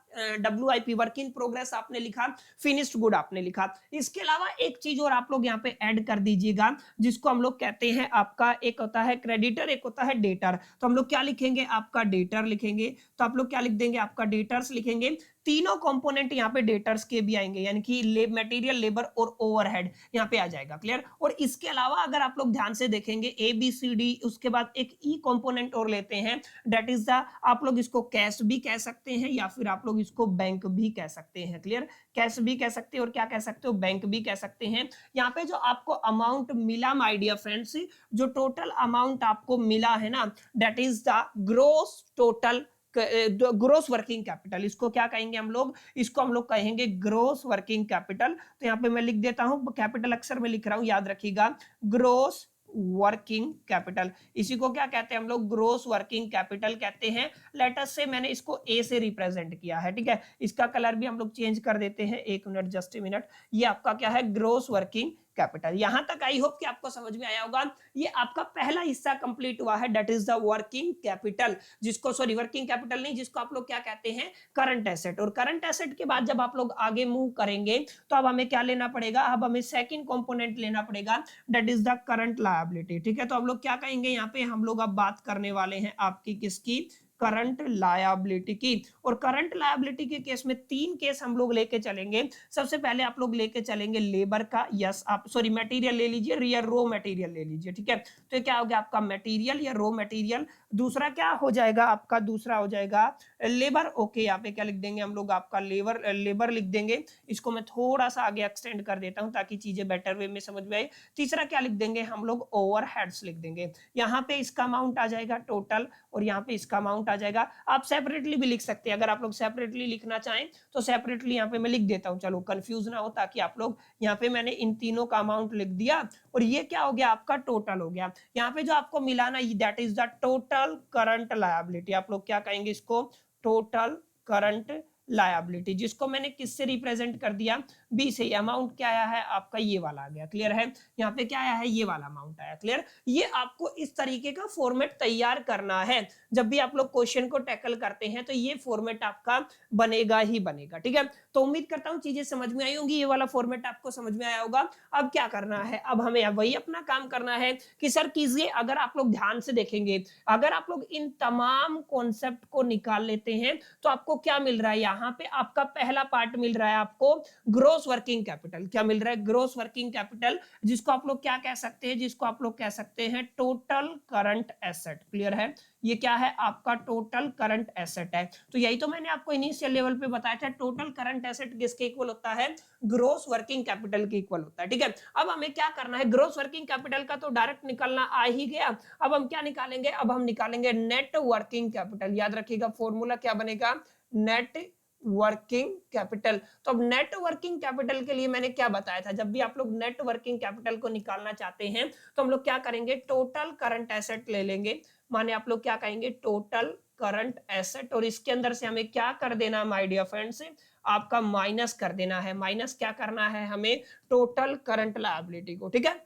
WIP वर्क इन प्रोग्रेस आपने लिखा, फिनिश्ड गुड आपने लिखा। इसके अलावा एक चीज और आप लोग यहाँ पे ऐड कर दीजिएगा, जिसको हम लोग कहते हैं आपका, एक होता है क्रेडिटर, एक होता है डेटर। तो हम लोग क्या लिखेंगे? आपका डेटर लिखेंगे। तो आप लोग क्या लिख देंगे? आपका डेटर्स लिखेंगे। तीनों कंपोनेंट यहाँ पे डेटर्स के भी आएंगे, यानी कि मटेरियल, लेबर और ओवरहेड यहाँ पे आ जाएगा। क्लियर? और इसके अलावा अगर आप लोग ध्यान से देखेंगे, ABCD, उसके बाद एक ई कंपोनेंट और लेते हैं, दैट इज द, आप लोग इसको कैश भी कह सकते हैं या फिर आप लोग इसको बैंक भी कह सकते हैं। क्लियर? कैश भी कह सकते हैं और क्या कह सकते हो? बैंक भी कह सकते हैं। यहाँ पे जो आपको अमाउंट मिला माय डियर फ्रेंड्स, जो टोटल अमाउंट आपको मिला है ना, that is the gross total, gross working capital. इसको क्या कहेंगे हम लोग? इसको हम लोग कहेंगे ग्रोस वर्किंग कैपिटल। तो यहाँ पे मैं लिख देता हूं, कैपिटल अक्षर में लिख रहा हूं, याद रखिएगा, ग्रोस वर्किंग कैपिटल। इसी को क्या कहते हैं हम लोग? ग्रोस वर्किंग कैपिटल कहते हैं। लेटर से मैंने इसको ए से रिप्रेजेंट किया है। ठीक है, इसका कलर भी हम लोग चेंज कर देते हैं। एक मिनट, जस्ट ए मिनट। ये आपका क्या है? Gross working capital. यहां तक आई होप कि आपको समझ में आया होगा। ये आपका पहला हिस्सा कंप्लीट हुआ है, that is the working capital, जिसको, सॉरी, वर्किंग कैपिटल नहीं, जिसको आप लोग क्या कहते हैं? Current asset. और करंट एसेट के बाद जब आप लोग आगे मूव करेंगे तो अब हमें क्या लेना पड़ेगा? अब हमें सेकंड कंपोनेंट लेना पड़ेगा, that is the current liability. ठीक है, तो हम लोग क्या कहेंगे? यहाँ पे हम लोग अब बात करने वाले हैं आपकी किसकी? करंट लायबिलिटी की। और करंट लायबिलिटी के केस में 3 केस हम लोग लेके चलेंगे। सबसे पहले आप लोग लेके चलेंगे लेबर का, यस आप सॉरी मटेरियल ले लीजिए या रो मटेरियल ले लीजिए, ठीक है। तो क्या हो गया आपका मटेरियल या रो मटेरियल। दूसरा क्या हो जाएगा आपका, दूसरा हो जाएगा लेबर। ओके, यहाँ पे क्या लिख देंगे हम लोग, आपका लेबर लिख देंगे। इसको मैं थोड़ा सा आगे एक्सटेंड कर देता हूँ ताकि चीजें बेटर वे में समझ में आए। तीसरा क्या लिख देंगे हम लोग, ओवरहेड्स लिख देंगे। यहाँ पे इसका अमाउंट आ जाएगा टोटल और यहाँ पे इसका अमाउंट आ जाएगा। आप सेपरेटली भी लिख सकते हैं, अगर आप लोग सेपरेटली लिखना चाहें तो सेपरेटली यहाँ पे मैं लिख देता हूँ, चलो कंफ्यूज ना हो, ताकि आप लोग, यहाँ पे मैंने इन तीनों का अमाउंट लिख दिया और ये क्या हो गया आपका टोटल हो गया। यहाँ पे जो आपको मिला ना, that is the total current liability. आप लोग क्या कहेंगे इसको, टोटल करंट लायबिलिटी, जिसको मैंने किससे रिप्रेजेंट कर दिया, बी से। अमाउंट क्या आया है आपका, ये वाला आ गया, क्लियर है। यहाँ पे क्या आया है, ये वाला अमाउंट आया, क्लियर। ये आपको इस तरीके का फॉर्मेट तैयार करना है। जब भी आप लोग क्वेश्चन को टैकल करते हैं तो ये फॉर्मेट आपका बनेगा ही बनेगा, ठीक है। तो उम्मीद करता हूँ चीजें समझ में आई होंगी, ये वाला फॉर्मेट आपको समझ में आया होगा। अब क्या करना है, अब हमें वही अपना काम करना है कि सर कीजिए। अगर आप लोग ध्यान से देखेंगे, अगर आप लोग इन तमाम कॉन्सेप्ट को निकाल लेते हैं तो आपको क्या मिल रहा है, यहाँ पे आपका पहला पार्ट मिल रहा है आपको ग्रोस वर्किंग कैपिटल। क्या मिल रहा है, ग्रोस वर्किंग कैपिटल, जिसको आप लोग क्या कह सकते हैं, जिसको आप लोग कह सकते हैं टोटल करंट एसेट, क्लियर है। ये क्या है आपका टोटल करंट एसेट है। तो यही तो मैंने आपको इनिशियल लेवल पे बताया था, टोटल करंट एसेट किसके इक्वल होता है, ग्रोस वर्किंग कैपिटल के इक्वल होता है, ठीक है। अब हमें क्या करना है, ग्रोस वर्किंग कैपिटल का तो डायरेक्ट निकलना आ ही गया। अब हम क्या निकालेंगे, अब हम निकालेंगे नेट वर्किंग कैपिटल। याद रखिएगा फॉर्मूला क्या बनेगा, नेट वर्किंग कैपिटल। तो अब नेट वर्किंग कैपिटल के लिए मैंने क्या बताया था, जब भी आप लोग नेट वर्किंग कैपिटल को निकालना चाहते हैं तो हम लोग क्या करेंगे, टोटल करंट एसेट ले लेंगे। माने आप लोग क्या कहेंगे, टोटल करंट एसेट, और इसके अंदर से हमें क्या कर देना माय डियर फ्रेंड्स, आपका माइनस कर देना है। माइनस क्या करना है हमें, टोटल करंट लायबिलिटी को, ठीक है।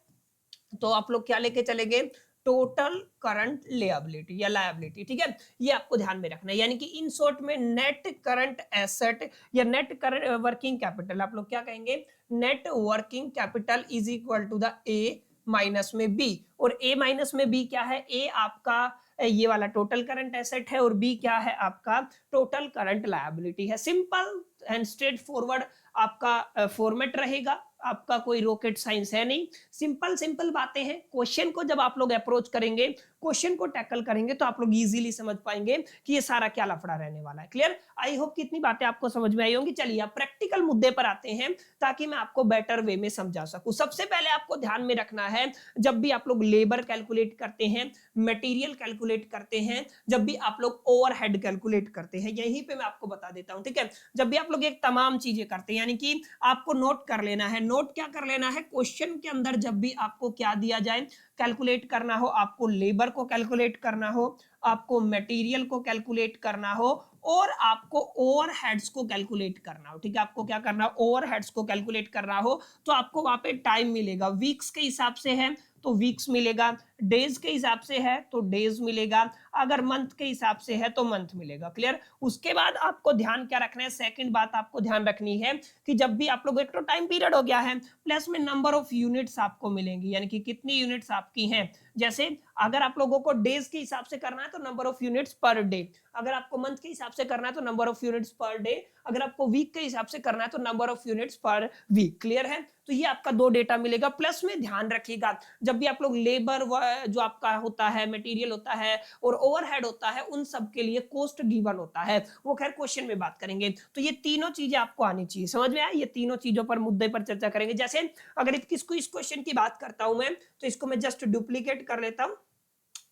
तो आप लोग क्या लेके चलेंगे, टोटल करंट लेबिलिटी या लायबिलिटी, ठीक है। ये आपको ध्यान में रखना है, यानी कि इन शॉर्ट में नेट करंट एसेट या नेट करंट वर्किंग कैपिटल, आप लोग क्या कहेंगे, net working capital is equal to the A minus में बी। और ए माइनस में बी क्या है, ए आपका ये वाला टोटल करंट एसेट है और बी क्या है आपका टोटल करंट लायबिलिटी है। सिंपल एंड स्ट्रेट फॉरवर्ड आपका फॉर्मेट रहेगा, आपका कोई रॉकेट साइंस है नहीं, सिंपल सिंपल बातें हैं। क्वेश्चन को जब आप लोग अप्रोच करेंगे, क्वेश्चन को टैकल करेंगे तो आप लोग इजीली समझ पाएंगे कि ये सारा क्या लफड़ा रहने वाला है, क्लियर। आई होप कि इतनी बातें आपको समझ में आई होंगी। चलिए अब प्रैक्टिकल मुद्दे पर आते हैं ताकि मैं आपको बेटर वे में समझा सकूं। सबसे पहले आपको ध्यान में रखना है, जब भी आप लोग लेबर कैलकुलेट करते हैं, मटेरियल कैलकुलेट करते हैं, जब भी आप लोग ओवरहेड कैलकुलेट करते हैं, यहीं पे मैं आपको बता देता हूं, ठीक है। जब भी आप लोग एक तमाम चीजें करते हैं, यानी कि आपको नोट कर लेना है, नोट क्या कर लेना है, क्वेश्चन के अंदर जब भी आपको क्या दिया जाए कैलकुलेट करना हो, आपको लेबर को कैलकुलेट करना हो, आपको मटेरियल को कैलकुलेट करना हो और आपको ओवरहेड्स को कैलकुलेट करना हो, ठीक है। आपको क्या करना है, ओवरहेड्स को कैलकुलेट करना हो तो आपको वहां पे टाइम मिलेगा, वीक्स के हिसाब से है तो वीक्स मिलेगा, डेज के हिसाब से है तो डेज मिलेगा, अगर मंथ के हिसाब से है तो मंथ मिलेगा, क्लियर। उसके बाद आपको ध्यान क्या रखना है, सेकंड बात आपको ध्यान रखनी है कि जब भी आप लोग, एक तो टाइम पीरियड हो गया है, प्लस में नंबर ऑफ यूनिट्स आपको मिलेंगी, यानी कि कितनी यूनिट्स आपकी हैं। जैसे अगर आप लोगों को डेज के हिसाब से करना है तो number of units per day, अगर आपको मंथ के हिसाब से करना है तो number of units per day, अगर आपको वीक के हिसाब से करना है तो number of units per week, clear है। तो ये आपका दो डेटा मिलेगा। प्लस में ध्यान रखिएगा, जब भी आप लोग लेबर जो आपका होता है, मटेरियल होता है और ओवरहेड होता है, उन सब के लिए कॉस्ट गिवन होता है, वो खैर क्वेश्चन में बात करेंगे। तो ये तीनों चीजें आपको आनी चाहिए, समझ में आया। ये तीनों चीजों पर मुद्दे पर चर्चा करेंगे। जैसे अगर किसको इस क्वेश्चन की बात करता हूं मैं, तो इसको मैं जस्ट डुप्लीकेट कर लेता हूं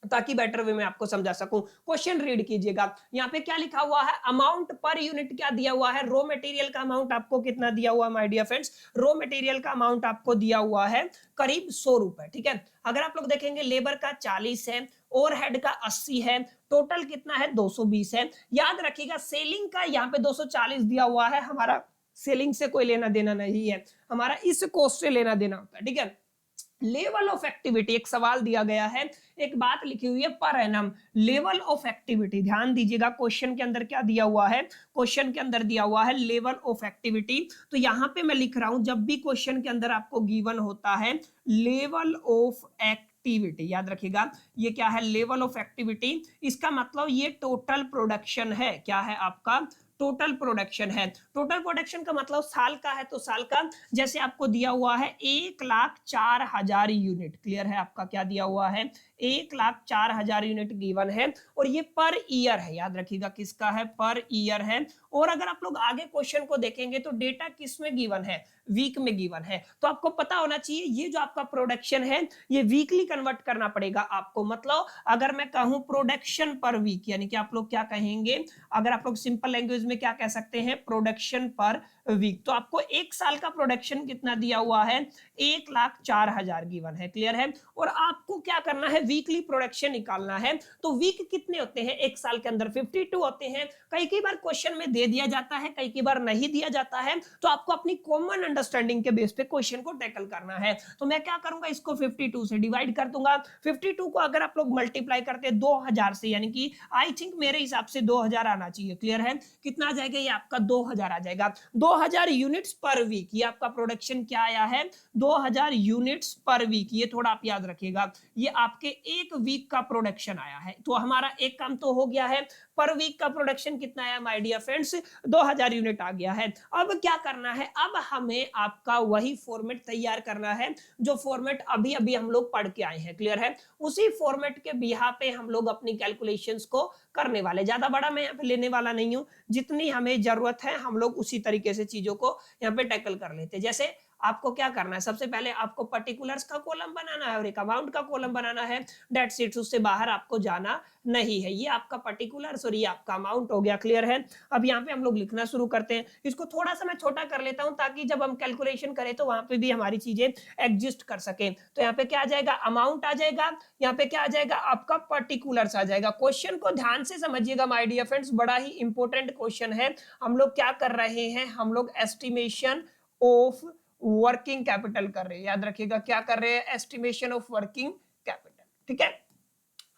ताकि बेटर वे में आपको समझा सकूं। क्वेश्चन रीड कीजिएगा, यहाँ पे क्या लिखा हुआ है, अमाउंट पर यूनिट क्या दिया हुआ है, रॉ मटेरियल का अमाउंट आपको कितना दिया हुआ है my dear friends, raw material का अमाउंट आपको दिया हुआ है करीब 100 रुपए, ठीक है। अगर आप लोग देखेंगे लेबर का 40 है, ओवरहेड का 80 है, टोटल कितना है 220 है। याद रखिएगा सेलिंग का यहाँ पे 240 दिया हुआ है, हमारा सेलिंग से कोई लेना देना नहीं है, हमारा इस कॉस्ट से लेना देना होता है, ठीक है। लेवल ऑफ एक्टिविटी, एक सवाल दिया गया है, एक बात लिखी हुई है per annum, level of activity, ध्यान दीजिएगा क्वेश्चन के अंदर क्या दिया हुआ है, क्वेश्चन के अंदर दिया हुआ है लेवल ऑफ एक्टिविटी। तो यहां पे मैं लिख रहा हूं, जब भी क्वेश्चन के अंदर आपको गिवन होता है लेवल ऑफ एक्टिविटी, एक्टिविटी, याद रखिएगा ये क्या है, लेवल ऑफ एक्टिविटी। इसका मतलब ये टोटल प्रोडक्शन है, क्या है आपका, टोटल प्रोडक्शन है। टोटल प्रोडक्शन का मतलब साल का है, तो साल का जैसे आपको दिया हुआ है 1,04,000 यूनिट, क्लियर है, आपका क्या दिया हुआ है, 1,04,000 यूनिट गिवन है, और ये पर ईयर है, याद रखिएगा किसका है, पर ईयर है। और अगर आप लोग आगे क्वेश्चन को देखेंगे तो डेटा किस में गिवन है, वीक में गिवन है, तो आपको पता होना चाहिए ये जो आपका प्रोडक्शन है ये वीकली कन्वर्ट करना पड़ेगा आपको। मतलब अगर मैं कहूं प्रोडक्शन पर वीक, यानी कि आप लोग क्या कहेंगे, अगर आप लोग सिंपल लैंग्वेज में क्या कह सकते हैं, प्रोडक्शन पर वीक, तो आपको एक साल का प्रोडक्शन कितना दिया हुआ है, 1,04,000 गिवन है, क्लियर है। और आपको क्या करना है, वीकली प्रोडक्शन निकालना है। तो वीक कितने होते हैं एक साल के अंदर, 52 होते हैं। कई बार क्वेश्चन में दे दिया जाता है, कई बार नहीं दिया जाता है, तो आपको अपनी कॉमन अंडरस्टैंडिंग के बेस पे क्वेश्चन को टैकल करना है। तो मैं क्या करूंगा, इसको 52 से डिवाइड कर दूंगा। 52 को अगर आप लोग मल्टीप्लाई करते हैं 2000 से, यानी कि आई थिंक मेरे हिसाब से 2000 आना चाहिए, क्लियर है, कितना आ जाएगा, ये आपका 2000 आ जाएगा। 2000 यूनिट्स पर वीक, ये आपका प्रोडक्शन क्या आया है, 2000 यूनिट्स पर वीक, ये थोड़ा आप याद रखिएगा, ये आपके एक वीक का प्रोडक्शन आया है। तो हमारा एक काम तो हो गया है, पर वीक का प्रोडक्शन कितना आया माय डियर फ्रेंड्स, 2000 यूनिट आ गया है। अब क्या करना है, अब हमें आपका वही फॉर्मेट तैयार करना है जो फॉर्मेट अभी अभी हम लोग पढ़ के आए हैं, क्लियर है। उसी फॉर्मेट के बिहा पे हम लोग अपनी कैलकुलेशंस को करने वाले, ज्यादा बड़ा मैं यहाँ पे लेने वाला नहीं हूं, जितनी हमें जरूरत है हम लोग उसी तरीके से चीजों को यहाँ पे टैकल कर लेते हैं। जैसे आपको क्या करना है, सबसे पहले आपको पर्टिकुलर्स का कॉलम बनाना है और एक अमाउंट का कॉलम बनाना है, दैट्स इट, उससे बाहर आपको जाना नहीं है। ये आपका पर्टिकुलर्स और ये आपका अमाउंट हो गया, क्लियर है। अब यहाँ पे हम लोग लिखना शुरू करते हैं। इसको थोड़ा सा मैं छोटा कर लेता हूं ताकि जब हम कैलकुलेशन करें तो वहां पे भी हमारी चीजें एग्जिस्ट कर सके। तो यहाँ पे क्या आ जाएगा, अमाउंट आ जाएगा, यहाँ पे क्या आ जाएगा, आपका पर्टिकुलर्स आ जाएगा। क्वेश्चन को ध्यान से समझिएगा माय डियर फ्रेंड्स, बड़ा ही इंपॉर्टेंट क्वेश्चन है। हम लोग क्या कर रहे हैं, हम लोग एस्टिमेशन ऑफ वर्किंग कैपिटल कर रहे हैं, याद रखिएगा क्या कर रहे हैं, एस्टिमेशन ऑफ वर्किंग कैपिटल, ठीक है।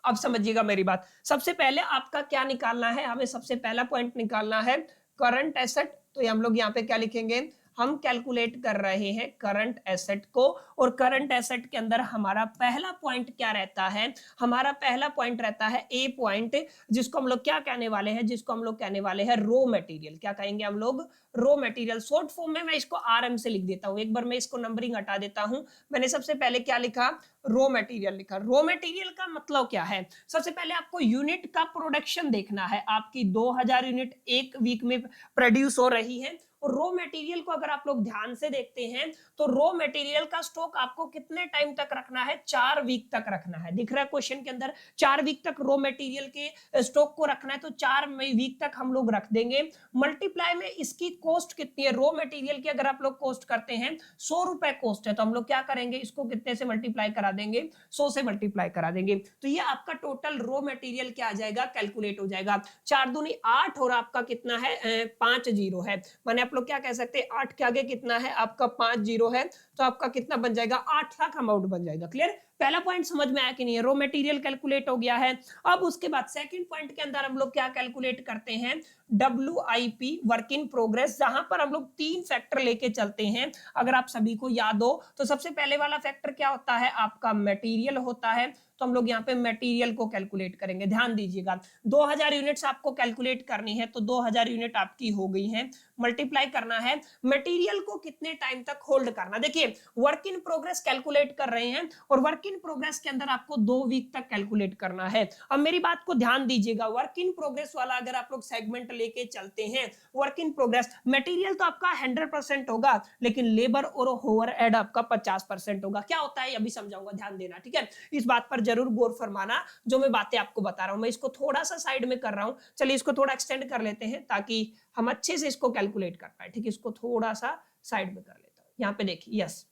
अब समझिएगा मेरी बात, सबसे पहले आपका क्या निकालना है, हमें सबसे पहला पॉइंट निकालना है करंट एसेट। तो हम लोग यहाँ पे क्या लिखेंगे, हम कैलकुलेट कर रहे हैं करंट एसेट को, और करंट एसेट के अंदर हमारा पहला पॉइंट क्या रहता है, हमारा पहला पॉइंट रहता है ए पॉइंट, जिसको हम लोग क्या कहने वाले हैं, जिसको हम लोग कहने वाले हैं रो मटेरियल। क्या कहेंगे हम लोग, रो मटेरियल। शॉर्ट फॉर्म में मैं इसको आरएम से लिख देता हूं, एक बार मैं इसको नंबरिंग हटा देता हूं। मैंने सबसे पहले क्या लिखा, रो मटेरियल लिखा। रो मटेरियल का मतलब क्या है, सबसे पहले आपको यूनिट का प्रोडक्शन देखना है, आपकी 2000 यूनिट एक वीक में प्रोड्यूस हो रही है। और रॉ मटेरियल को अगर आप लोग ध्यान से देखते हैं तो रॉ मटेरियल का स्टॉक आपको कितने टाइम तक रखना है, 4 वीक तक रखना है। दिख रहा है क्वेश्चन के अंदर, 4 वीक तक रॉ मटेरियल के स्टॉक को रखना है, तो 4 वीक तक हम लोग रख देंगे। मल्टीप्लाई में इसकी कॉस्ट कितनी है, रॉ मटेरियल की अगर आप लोग कॉस्ट करते हैं 100 रुपए कॉस्ट है, तो हम लोग क्या करेंगे, इसको कितने से मल्टीप्लाई करा देंगे, 100 से मल्टीप्लाई करा देंगे। तो ये आपका टोटल रॉ मटेरियल क्या आ जाएगा, कैलकुलेट हो जाएगा। 4 दूनी 8 और आपका कितना है 5 जीरो है, माने आप लोग क्या कह सकते हैं 8 के आगे कितना है आपका 5 जीरो है, तो आपका कितना बन जाएगा 8 लाख अमाउंट बन जाएगा। क्लियर, पहला पॉइंट समझ में आया कि नहीं, रॉ मटेरियल कैलकुलेट हो गया है। अब उसके बाद सेकंड पॉइंट के अंदर हम लोग क्या कैलकुलेट करते हैं, WIP वर्क इन प्रोग्रेस, जहां पर हम लोग 3 फैक्टर लेके चलते हैं। अगर आप सभी को याद हो तो सबसे पहले वाला फैक्टर क्या होता है, आपका मटेरियल होता है, तो हम लोग यहाँ पे मटेरियल को कैलकुलेट करेंगे। ध्यान दीजिएगा 2000 यूनिट्स आपको कैलकुलेट करनी है, तो 2000 यूनिट आपकी हो गई है, मल्टीप्लाई करना है मटेरियल को कितने टाइम तक होल्ड करना। देखिए वर्क इन प्रोग्रेस कैलकुलेट कर रहे हैं और वर्क इन प्रोग्रेस के अंदर आपको 2 वीक तक कैलकुलेट करना है। अब मेरी बात को ध्यान दीजिएगा, वर्क इन प्रोग्रेस वाला अगर आप लोग सेगमेंट लेके चलते हैं, वर्क इन प्रोग्रेस मटेरियल तो आपका 100% होगा, लेकिन लेबर और ओवरहेड आपका 50% होगा। क्या होता है अभी समझाऊंगा, ध्यान देना, ठीक है। इस बात पर जरूर गौर फरमाना, जो मैं बातें आपको बता रहा हूं। मैं इसको थोड़ा सा साइड में कर रहा हूं, चलिए इसको थोड़ा एक्सटेंड कर लेते हैं ताकि हम अच्छे से इसको कैलकुलेट कर पाए, ठीक है। इसको थोड़ा सा साइड में कर लेता हूं, यहां पे देखिए, यस।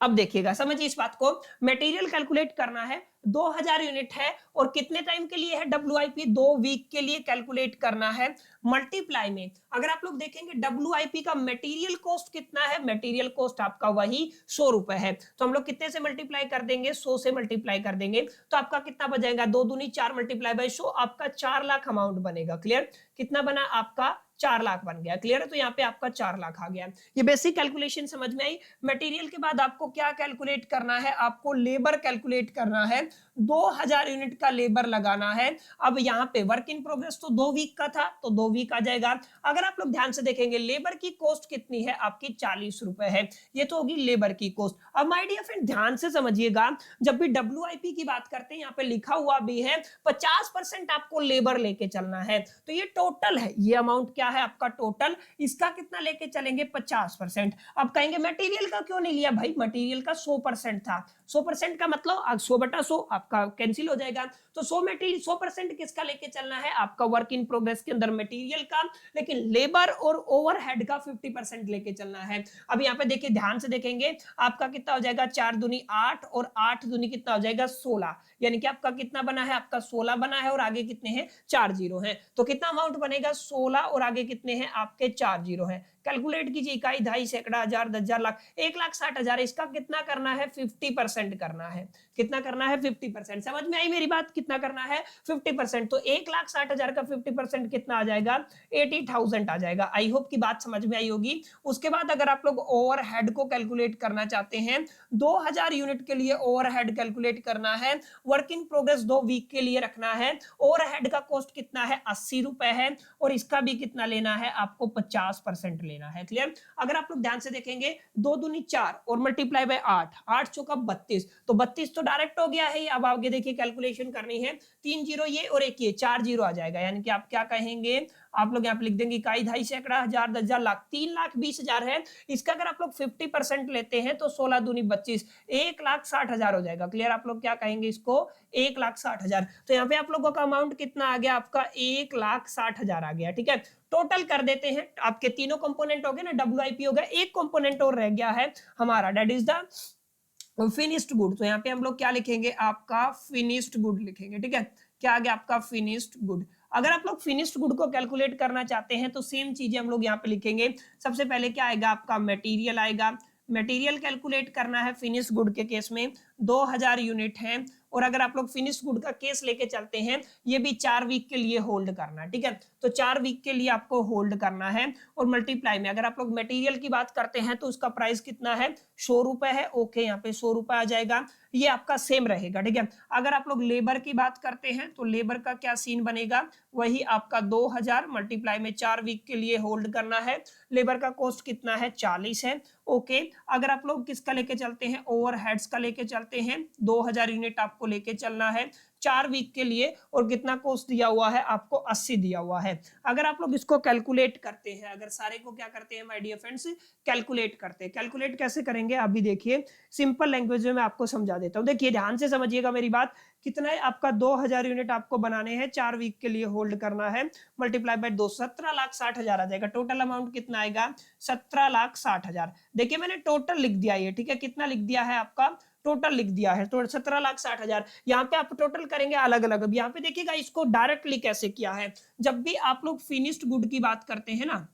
अब देखिएगा, समझिए इस बात को, मटेरियल कैलकुलेट करना है, 2000 यूनिट है और कितने टाइम के लिए है WIP, 2 वीक के लिए कैलकुलेट करना है। मल्टीप्लाई में अगर आप लोग देखेंगे WIP का मटेरियल कॉस्ट कितना है, मटेरियल कॉस्ट आपका वही 100 रुपए है, तो हम लोग कितने से मल्टीप्लाई कर देंगे, 100 से मल्टीप्लाई कर देंगे, तो आपका कितना बचेगा, 2 दूनी 4 मल्टीप्लाई बाय 100, आपका 4 लाख अमाउंट बनेगा। क्लियर, कितना बना आपका 4 लाख बन गया। क्लियर है, तो यहाँ पे आपका 4 लाख आ गया। ये बेसिक कैलकुलेशन समझ में आई। मटेरियल के बाद आपको क्या कैलकुलेट करना है, आपको लेबर कैलकुलेट करना है। 2000 यूनिट का लेबर लगाना है। अब यहाँ पे वर्क इन प्रोग्रेस तो 2 वीक का था, तो 2 वीक आ जाएगा। अगर आप लोग ध्यान से देखेंगे लेबर की कॉस्ट कितनी है आपकी, 40 रुपए है, ये तो होगी लेबर की कॉस्ट। अब माय डियर फ्रेंड ध्यान से समझिएगा, जब भी WIP की बात करते हैं यहाँ पे लिखा हुआ भी है 50% आपको लेबर लेके चलना है, तो ये टोटल है, ये अमाउंट क्या है आपका टोटल, इसका कितना लेके चलेंगे 50%। अब कहेंगे मटेरियल का क्यों नहीं लिया भाई, मटेरियल का 100% था, 100% का मतलब 100/100 आपका कैंसिल हो जाएगा, तो 100% किसका लेके चलना है आपका वर्क इन प्रोग्रेस के अंदर मटेरियल का, लेकिन लेबर और ओवरहेड का 50% लेके चलना है। अब यहाँ पे देखिए ध्यान से देखेंगे आपका कितना हो जाएगा, 4 दूनी 8 और 8 दूनी कितना हो जाएगा 16, यानी कि आपका कितना बना है, आपका 16 बना है और आगे कितने हैं 4 जीरो हैं, तो कितना अमाउंट बनेगा 16 और आगे कितने हैं आपके 4 जीरो हैं। कैलकुलेट कीजिए, इकाई, दहाई, सैकड़ा, हजार, 10,000, लाख, 1,60,000, इसका कितना करना है 50% करना है, कितना करना है 50%। समझ में आई मेरी बात, कितना करना है 50%, तो 1,60,000 का 50% कितना आ जाएगा 80,000 आ जाएगा। आई होप की बात समझ में आई होगी। उसके बाद अगर आप लोग ओवरहेड को कैलकुलेट करना चाहते हैं, 2000 यूनिट के लिए ओवरहेड कैलकुलेट करना है, वर्क इन प्रोग्रेस 2 वीक के लिए रखना है, ओवरहेड का कॉस्ट कितना है 80 रुपए है और इसका भी कितना लेना है आपको 50% लेना है। क्लियर, अगर आप लोग ध्यान से देखेंगे 2 दूनी 4 और मल्टीप्लाई बाय 8, 8 चौका 32, तो 32 तो डायरेक्ट हो गया है। अब आगे देखिए कैलकुलेशन करनी है, 3 जीरो ये और एक ये, 4 जीरो आ जाएगा, यानी कि आप क्या कहेंगे, आप लोग यहाँ पे लिख देंगे इकाई, दहाई, सैकड़ा, हजार, 10,000, लाख, 3,20,000 है, इसका अगर आप लोग 50% लेते हैं तो 16 दूनी 25, 1,60,000 हो जाएगा। क्लियर, आप लोग क्या कहेंगे इसको 1,60,000, तो यहाँ पे आप लोगों का अमाउंट कितना आ गया आपका 1,60,000 आ गया। ठीक है, टोटल कर देते हैं, आपके तीनों कंपोनेंट हो गए ना, WIP हो गया, एक कंपोनेंट और रह गया है हमारा, that is the finished good. तो यहाँ पे हम लोग क्या लिखेंगे आपका फिनिश्ड गुड लिखेंगे। ठीक है, क्या आ गया आपका फिनिश्ड गुड। अगर आप लोग फिनिश्ड गुड को कैलकुलेट करना चाहते हैं तो सेम चीजें हम लोग यहाँ पे लिखेंगे। सबसे पहले क्या आएगा आपका मटेरियल आएगा, मटेरियल कैलकुलेट करना है फिनिश्ड गुड के केस में 2000 यूनिट है, और अगर आप लोग फिनिश्ड गुड का केस लेके चलते हैं, ये भी 4 वीक के लिए होल्ड करना है। ठीक है, तो 4 वीक के लिए आपको होल्ड करना है, और मल्टीप्लाई में अगर आप लोग मटेरियल की बात करते हैं तो उसका प्राइस कितना है 100 रुपए है। ओके, यहाँ पे 100 रुपए आ जाएगा, ये आपका सेम रहेगा। ठीक है, अगर आप लोग लेबर की बात करते हैं तो लेबर का क्या सीन बनेगा, वही आपका 2000 मल्टीप्लाई में 4 वीक के लिए होल्ड करना है, लेबर का कॉस्ट कितना है 40 है। ओके, अगर आप लोग किसका लेके चलते हैं, ओवरहेड्स का लेके चलते हैं, 2000 यूनिट आपको लेके चलना है 4 वीक के लिए, और कितना कॉस्ट दिया हुआ है आपको 80 दिया हुआ है। अगर आप लोग इसको कैलकुलेट करते हैं, अगर सारे को क्या करते हैं माय डियर फ्रेंड्स, कैलकुलेट करते हैं, कैलकुलेट कैसे करेंगे अभी देखिए, सिंपल लैंग्वेज में मैं आपको समझा देता हूँ। देखिए ध्यान से समझिएगा मेरी बात, कितना है आपका 2000 यूनिट आपको बनाने हैं, 4 वीक के लिए होल्ड करना है, मल्टीप्लाई बाय 2, 17,60,000 आ जाएगा। टोटल अमाउंट कितना आएगा 17,60,000। देखिए मैंने टोटल लिख दिया ये, ठीक है, कितना लिख दिया है आपका टोटल लिख दिया है, तो 17,60,000। यहाँ पे आप टोटल करेंगे अलग अलग। अब यहाँ पे देखिएगा इसको डायरेक्टली कैसे किया है, जब भी आप लोग फिनिश्ड गुड की बात करते हैं ना,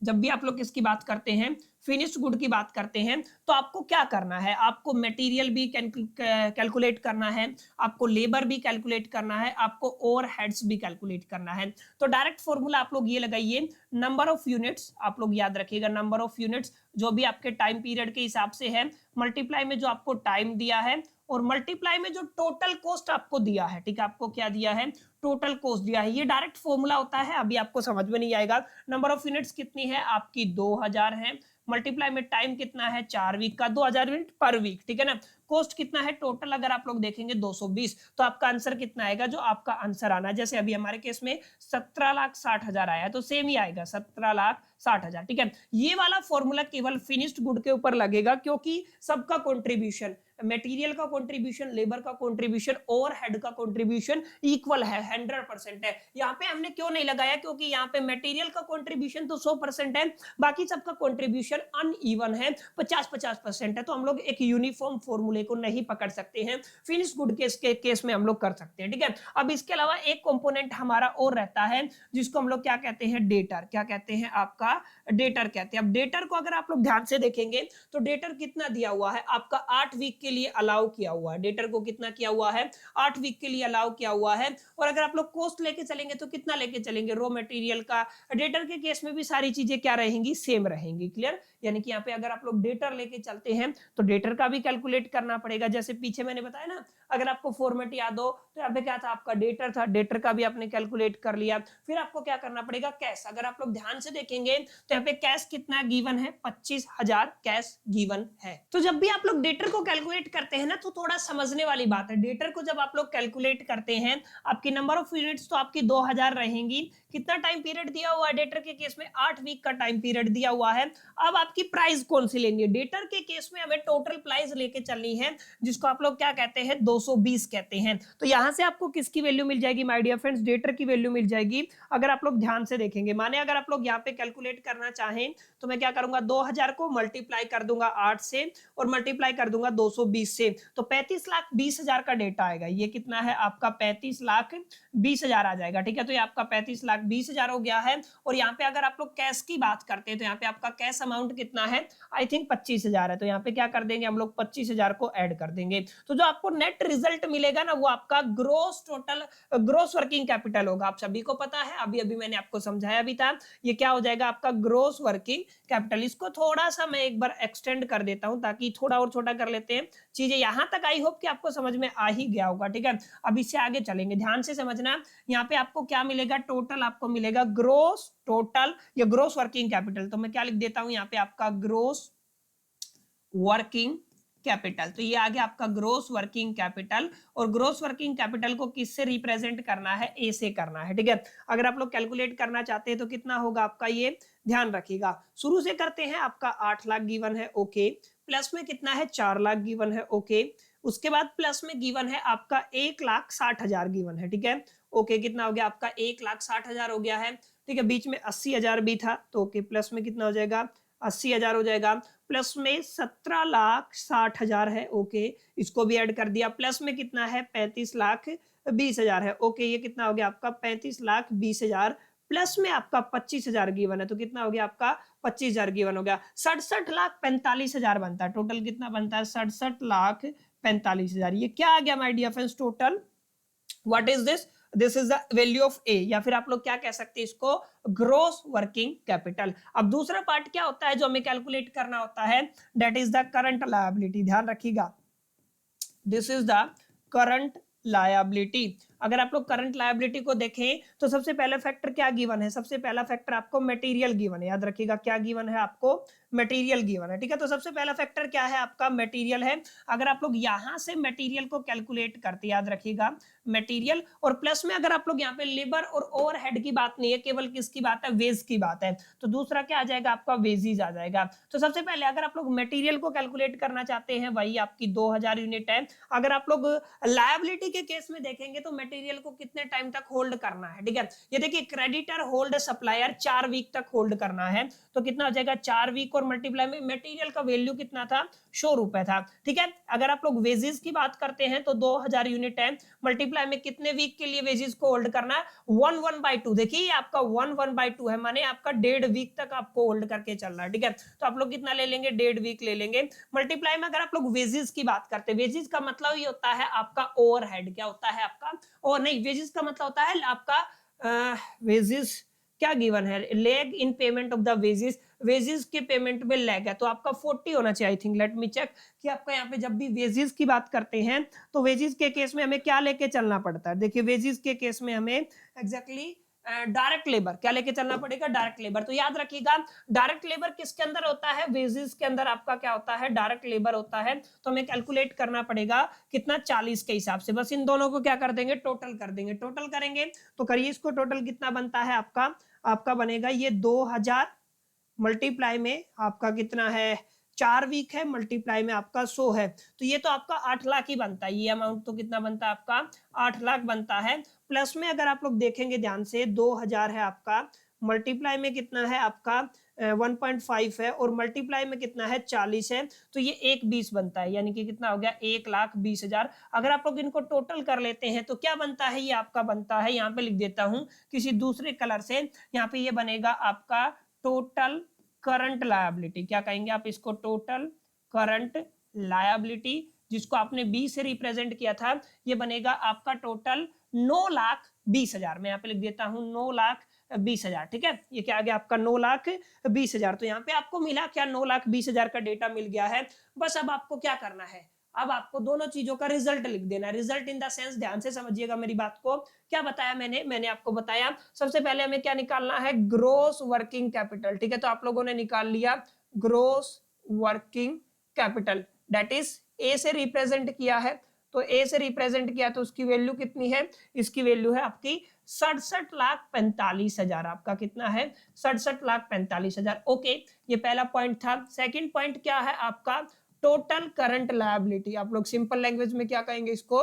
जब भी आप लोग किसकी बात करते हैं फिनिश्ड गुड की बात करते हैं, तो आपको क्या करना है, आपको मटेरियल भी कैलकुलेट करना है, आपको लेबर भी कैलकुलेट करना है, आपको ओवरहेड्स भी कैलकुलेट करना है। तो डायरेक्ट फॉर्मूला आप लोग ये लगाइए, नंबर ऑफ यूनिट्स, आप लोग याद रखिएगा नंबर ऑफ यूनिट्स जो भी आपके टाइम पीरियड के हिसाब से है, मल्टीप्लाई में जो आपको टाइम दिया है, और मल्टीप्लाई में जो टोटल कॉस्ट आपको दिया है। ठीक है, आपको क्या दिया है टोटल कॉस्ट दिया है, ये डायरेक्ट फॉर्मूला होता है, अभी आपको समझ में नहीं आएगा। नंबर ऑफ यूनिट्स कितनी है आपकी 2000 है, मल्टीप्लाई में टाइम कितना है 4 वीक का, 2000 यूनिट पर वीक। ठीक है ना, कॉस्ट कितना है टोटल अगर आप लोग देखेंगे 220, तो आपका आंसर कितना आएगा, जो आपका आंसर आना है, जैसे अभी हमारे केस में 17,60,000 आया है, तो सेम ही आएगा 17,60,000। ठीक है, ये वाला फॉर्मूला केवल फिनिश्ड गुड के ऊपर लगेगा, क्योंकि सबका कंट्रीब्यूशन मटेरियल का कंट्रीब्यूशन, लेबर का कंट्रीब्यूशन, ओवरहेड का कंट्रीब्यूशन इक्वल है, 100% है। यहाँ पे हमने क्यों नहीं लगाया, क्योंकि यहाँ पे मटेरियल का कंट्रीब्यूशन तो 100% है, बाकी सबका कंट्रीब्यूशन अनइवन है, 50-50% है, तो हम लोग एक यूनिफॉर्म फॉर्मूले को नहीं पकड़ सकते हैं। फिनिश गुड केस के केस में हम लोग कर सकते हैं, ठीक है। अब इसके अलावा एक कंपोनेंट हमारा और रहता है जिसको हम लोग क्या कहते हैं, डेटर। क्या कहते हैं, आपका डेटर कहते हैं। अब डेटर को अगर आप लोग ध्यान से देखेंगे तो डेटर कितना दिया हुआ है आपका, 8 वीक के लिए अलाउ किया हुआ है। डेटर को कितना किया हुआ है, 8 वीक के लिए अलाउ किया हुआ है। और अगर आप लोग कॉस्ट लेके चलेंगे तो कितना लेके चलेंगे, रॉ मटेरियल का। डेटर के केस में भी सारी चीजें क्या रहेंगी, सेम रहेंगी। क्लियर, यानी कि यहाँ पे अगर आप लोग डेटर लेके चलते हैं तो डेटर का भी कैलकुलेट करना पड़ेगा। जैसे पीछे मैंने बताया ना, अगर आपको फॉर्मेट याद हो तो यहाँ पे क्या था, आपका डेटर था, डेटर का भी आपने कैलकुलेट कर लिया। फिर आपको क्या करना पड़ेगा, कैश। अगर आप लोग ध्यान से देखेंगे तो यहाँ पे कैश कितना गिवन है, 25,000 कैश गिवन है। तो जब भी आप लोग डेटर को कैलकुलेट करते हैं ना, तो थोड़ा समझने वाली बात है। डेटर को जब आप लोग कैलकुलेट करते हैं, आपकी नंबर ऑफ यूनिट्स तो आपकी 2000 रहेंगी। कितना टाइम पीरियड दिया हुआ है डेटर के केस में, 8 वीक का टाइम पीरियड दिया हुआ है। अब आपकी प्राइस कौन सी लेनी है, डेटर के केस में हमें टोटल प्राइस लेके चलनी है, जिसको आप लोग क्या कहते हैं, 220 कहते हैं। तो यहां से आपको किसकी वैल्यू मिल जाएगी माय डियर फ्रेंड्स, डेटर की वैल्यू मिल जाएगी। अगर आप लोग ध्यान से देखेंगे, माने अगर आप लोग यहाँ पे कैलकुलेट करना चाहें तो मैं क्या करूंगा, 2000 को मल्टीप्लाई कर दूंगा 8 से और मल्टीप्लाई कर दूंगा 220 से, तो 35,20,000 का डेटा आएगा। ये कितना है आपका, 35,20,000 आ जाएगा, ठीक है। तो ये आपका 35,20,000 हो गया है। और यहाँ पे अगर आप लोग कैश की बात करते हैं तो यहाँ पे आपका कैश अमाउंट कितना है, आई थिंक 25,000 है। तो यहाँ पे क्या कर देंगे हम लोग, 25,000 को ऐड कर देंगे। तो जो आपको नेट रिजल्ट मिलेगा ना, वो आपका gross total, gross working capital होगा। आप सभी को पता है, अभी अभी मैंने आपको समझाया भी था। ये क्या हो जाएगा आपका, ग्रोस वर्किंग कैपिटल। इसको थोड़ा सा मैं एक बार एक्सटेंड कर देता हूं ताकि थोड़ा और छोटा कर लेते हैं। चीजें यहां तक आई होप कि आपको समझ में आ ही गया होगा, ठीक है। अब इससे आगे चलेंगे, ध्यान से समझना। यहाँ पे आपको क्या मिलेगा, टोटल आपको मिलेगा ग्रोस टोटल या ग्रोस वर्किंग कैपिटल। तो मैं क्या लिख देता हूं यहाँ पे, आपका ग्रोस वर्किंग कैपिटल। तो ये आ गया आपका ग्रोस वर्किंग कैपिटल। और ग्रोस वर्किंग कैपिटल को किससे रिप्रेजेंट करना है, ए से करना है, ठीक है। अगर आप लोग कैलकुलेट करना चाहते हैं तो कितना होगा आपका, ये ध्यान रखिएगा। शुरू से करते हैं, आपका 8 लाख गिवन है, ओके। प्लस में कितना है, 4 लाख गिवन है, ओके। उसके बाद प्लस में गिवन है आपका 1,60,000 गिवन है, ठीक है, ओके। कितना हो गया आपका, 1,60,000 हो गया है, ठीक है। बीच में 80,000 भी था, तो ओके। प्लस में कितना हो जाएगा, 80,000 हो जाएगा। प्लस में 17,60,000 है, ओके। इसको भी ऐड कर दिया। प्लस में कितना है, 35,20,000 है, ओके। ये कितना हो गया आपका, 35,20,000। प्लस में आपका 25,000 गिवन है, तो कितना हो गया आपका, 25,000 गिवन हो गया। 67,45,000 बनता है। टोटल कितना बनता है, 67,45,000। ये क्या आ गया my dear friends, total. What is this, this is the value of A, या फिर आप लोग क्या कह सकते हैं इसको, ग्रोस वर्किंग कैपिटल। अब दूसरा पार्ट क्या होता है जो हमें कैलकुलेट करना होता है, that is the current liability. ध्यान रखिएगा, this is the current liability. अगर आप लोग करंट लायबिलिटी को देखें तो सबसे पहला फैक्टर क्या गिवन है, सबसे पहला फैक्टर आपको मटेरियल गिवन है। याद रखिएगा क्या गिवन है आपको, मटेरियल गिवन है, ठीक है। तो सबसे पहला फैक्टर क्या है आपका, मटेरियल है। अगर आप लोग यहां से मटेरियल को कैलकुलेट करते, याद रखिएगा मटेरियल, और प्लस में अगर आप लोग यहाँ पे लेबर और ओवरहेड की बात नहीं है, केवल किसकी बात है, वेज की बात है, तो दूसरा क्या आ जाएगा आपका, वेजीज आ जाएगा। तो सबसे पहले अगर आप लोग मटेरियल को कैलकुलेट करना चाहते हैं, वही आपकी 2000 यूनिट है। अगर आप लोग लायबिलिटी के केस में देखेंगे तो मटेरियल को कितने टाइम तक होल्ड करना है, ठीक है। ये देखिए, क्रेडिटर होल्ड सप्लायर 4 वीक तक होल्ड करना है, तो कितना हो जाएगा, 4 वीक और मल्टीप्लाई में मटेरियल का वैल्यू कितना था, 100 रुपए था, ठीक है। अगर आप लोग वेजेस की बात करते हैं तो 2000 यूनिट है, मल्टीप्लाई में कितने वीक के लिए वेजेस को होल्ड करना है, 1/2। देखिए आपका 1/2 है, माने आपका 1.5 वीक तक आपको होल्ड करके चलना है, ठीक है। तो आप लोग कितना ले लेंगे, 1.5 वीक ले लेंगे। मल्टीप्लाई में अगर आप लोग वेजेस की बात करते हैं, वेजेस का मतलब ये होता है आपका ओवरहेड। क्या होता है आपका, और नहीं, वेजेस का मतलब होता है आपका वेजेस क्या गिवन है, lag in payment of the wages. Wages के पेमेंट में लैग है, तो आपका 40 होना चाहिए। I think, let me check कि आपका यहाँ पे जब भी वेजेस की बात करते हैं तो वेजेस के केस में हमें क्या लेके चलना पड़ता है। देखिए, वेजेस के केस में हमें एग्जैक्टली डायरेक्ट लेबर क्या लेके चलना पड़ेगा, डायरेक्ट लेबर। तो याद रखिएगा, डायरेक्ट लेबर किसके अंदर होता है, वेजेस के अंदर आपका क्या होता है, डायरेक्ट लेबर होता है। तो हमें कैलकुलेट करना पड़ेगा कितना, 40 के हिसाब से। बस इन दोनों को क्या कर देंगे, टोटल कर देंगे। टोटल करेंगे तो करिए इसको, टोटल कितना बनता है आपका, आपका बनेगा ये 2000 मल्टीप्लाई में आपका कितना है, 4 वीक है, मल्टीप्लाई में आपका 100 है, तो ये तो आपका 8 लाख ही बनता है। ये अमाउंट तो कितना बनता है आपका, 8 लाख बनता है। प्लस में अगर आप लोग देखेंगे ध्यान से 2000 है आपका, मल्टीप्लाई में कितना है आपका 1.5 है, और मल्टीप्लाई में कितना है 40 है, तो ये 1,20 बनता है, यानी कि कितना हो गया 1,20,000। अगर आप लोग इनको टोटल कर लेते हैं तो क्या बनता है, ये आपका बनता है, यहाँ पे लिख देता हूं किसी दूसरे कलर से, यहाँ पे ये बनेगा आपका टोटल करंट लायबिलिटी। क्या कहेंगे आप इसको, टोटल करंट लायबिलिटी, जिसको आपने 20 से रिप्रेजेंट किया था, ये बनेगा आपका टोटल 9,20,000। मैं यहाँ पे लिख देता हूँ 9,20,000। ठीक है, ये क्या आ गया आपका 9,20,000। तो यहाँ पे आपको मिला क्या, 9,20,000 का डेटा मिल गया है। बस अब आपको क्या करना है, अब आपको दोनों चीजों का रिजल्ट लिख देना है। रिजल्ट इन द सेंस, ध्यान से समझिएगा मेरी बात को, क्या बताया मैंने आपको बताया सबसे पहले हमें क्या निकालना है, ग्रोस वर्किंग कैपिटल। ठीक है, तो आप लोगों ने निकाल लिया gross working capital, that is A से रिप्रेजेंट किया है, तो ए से रिप्रेजेंट किया तो उसकी वैल्यू कितनी है, इसकी वैल्यू है आपकी 67,45,000। आपका कितना है, 67,45,000। ओके, ये पहला पॉइंट था। सेकंड पॉइंट क्या है आपका, टोटल करंट लायबिलिटी। आप लोग सिंपल लैंग्वेज में क्या कहेंगे इसको,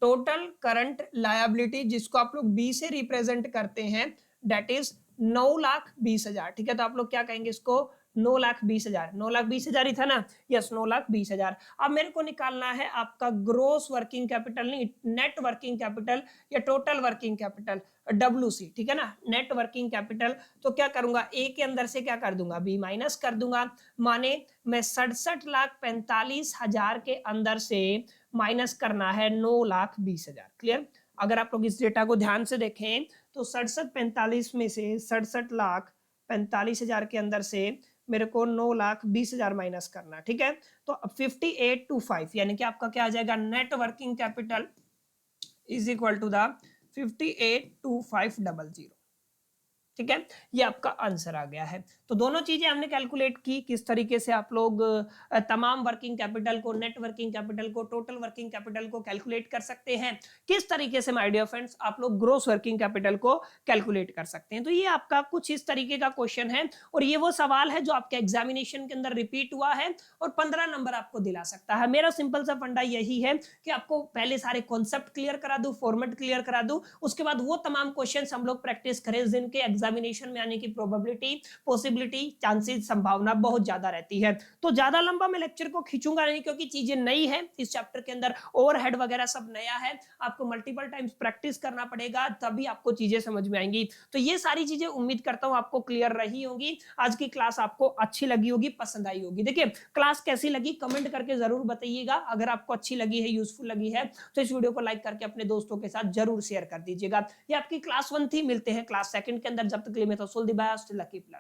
टोटल करंट लायबिलिटी, जिसको आप लोग बी से रिप्रेजेंट करते हैं, दैट इज 9,20,000। ठीक है, तो आप लोग क्या कहेंगे इसको, 9,20,000। 9,20,000 ही था ना, यस 9,20,000। अब मेरे को निकालना है आपका ग्रोस वर्किंग कैपिटल, नहीं नेट वर्किंग कैपिटल या टोटल वर्किंग कैपिटल, WC। ठीक है ना, नेट वर्किंग कैपिटल। तो क्या करूंगा, ए के अंदर से क्या कर दूंगा, बी माइनस कर दूंगा, माने मैं 67,45,000 के अंदर से माइनस करना है 9,20,000। क्लियर, अगर आप लोग इस डेटा को ध्यान से देखें तो 67,45 में से 67,45,000 के अंदर से मेरे को 9,20,000 माइनस करना। ठीक है, तो 5825, यानी कि आपका क्या आ जाएगा, net working capital is equal to the 582500। ठीक है, ये आपका आंसर आ गया है। तो दोनों चीजें हमने कैलकुलेट की, किस तरीके से आप लोग तमाम वर्किंग कैपिटल को, नेट वर्किंग कैपिटल को, टोटल वर्किंग कैपिटल को कैलकुलेट कर सकते हैं, किस तरीके से माय डियर फ्रेंड्स आप लोग ग्रोस वर्किंग कैपिटल को कैलकुलेट कर सकते हैं। तो ये आपका कुछ इस तरीके का क्वेश्चन है, और ये वो सवाल है जो आपके एग्जामिनेशन के अंदर रिपीट हुआ है और 15 नंबर आपको दिला सकता है। मेरा सिंपल सा फंडा यही है कि आपको पहले सारे कॉन्सेप्ट क्लियर करा दूं, फॉर्मेट क्लियर करा दूं, उसके बाद वो तमाम क्वेश्चन हम लोग प्रैक्टिस करें जिनके एग्जामिनेशन में आने की प्रोबेबिलिटी, पॉसिबिलिटी, चांसेस, संभावना बहुत ज्यादा रहती है। तो ज्यादा लंबा मैं लेक्चर को खींचूंगा नहीं, क्योंकि चीजें नई है इस चैप्टर के अंदर, ओवरहेड वगैरह सब नया है, आपको मल्टीपल टाइम्स प्रैक्टिस करना पड़ेगा, तभी आपको चीजें समझ में आएंगी। तो ये सारी चीजें उम्मीद करता हूं आपको क्लियर रही होंगी। आज की क्लास आपको अच्छी लगी होगी, पसंद आई होगी। देखिए क्लास कैसी लगी कमेंट करके जरूर बताइएगा। अगर आपको अच्छी लगी है, यूजफुल लगी है, तो इस वीडियो को लाइक करके अपने दोस्तों के साथ जरूर शेयर कर दीजिएगा। ये आपकी क्लास 1 थी, मिलते हैं क्लास 2 के अंदर। जब तक के लिए मैं तो सुल दी बाय, स्टिल कीप लर्निंग।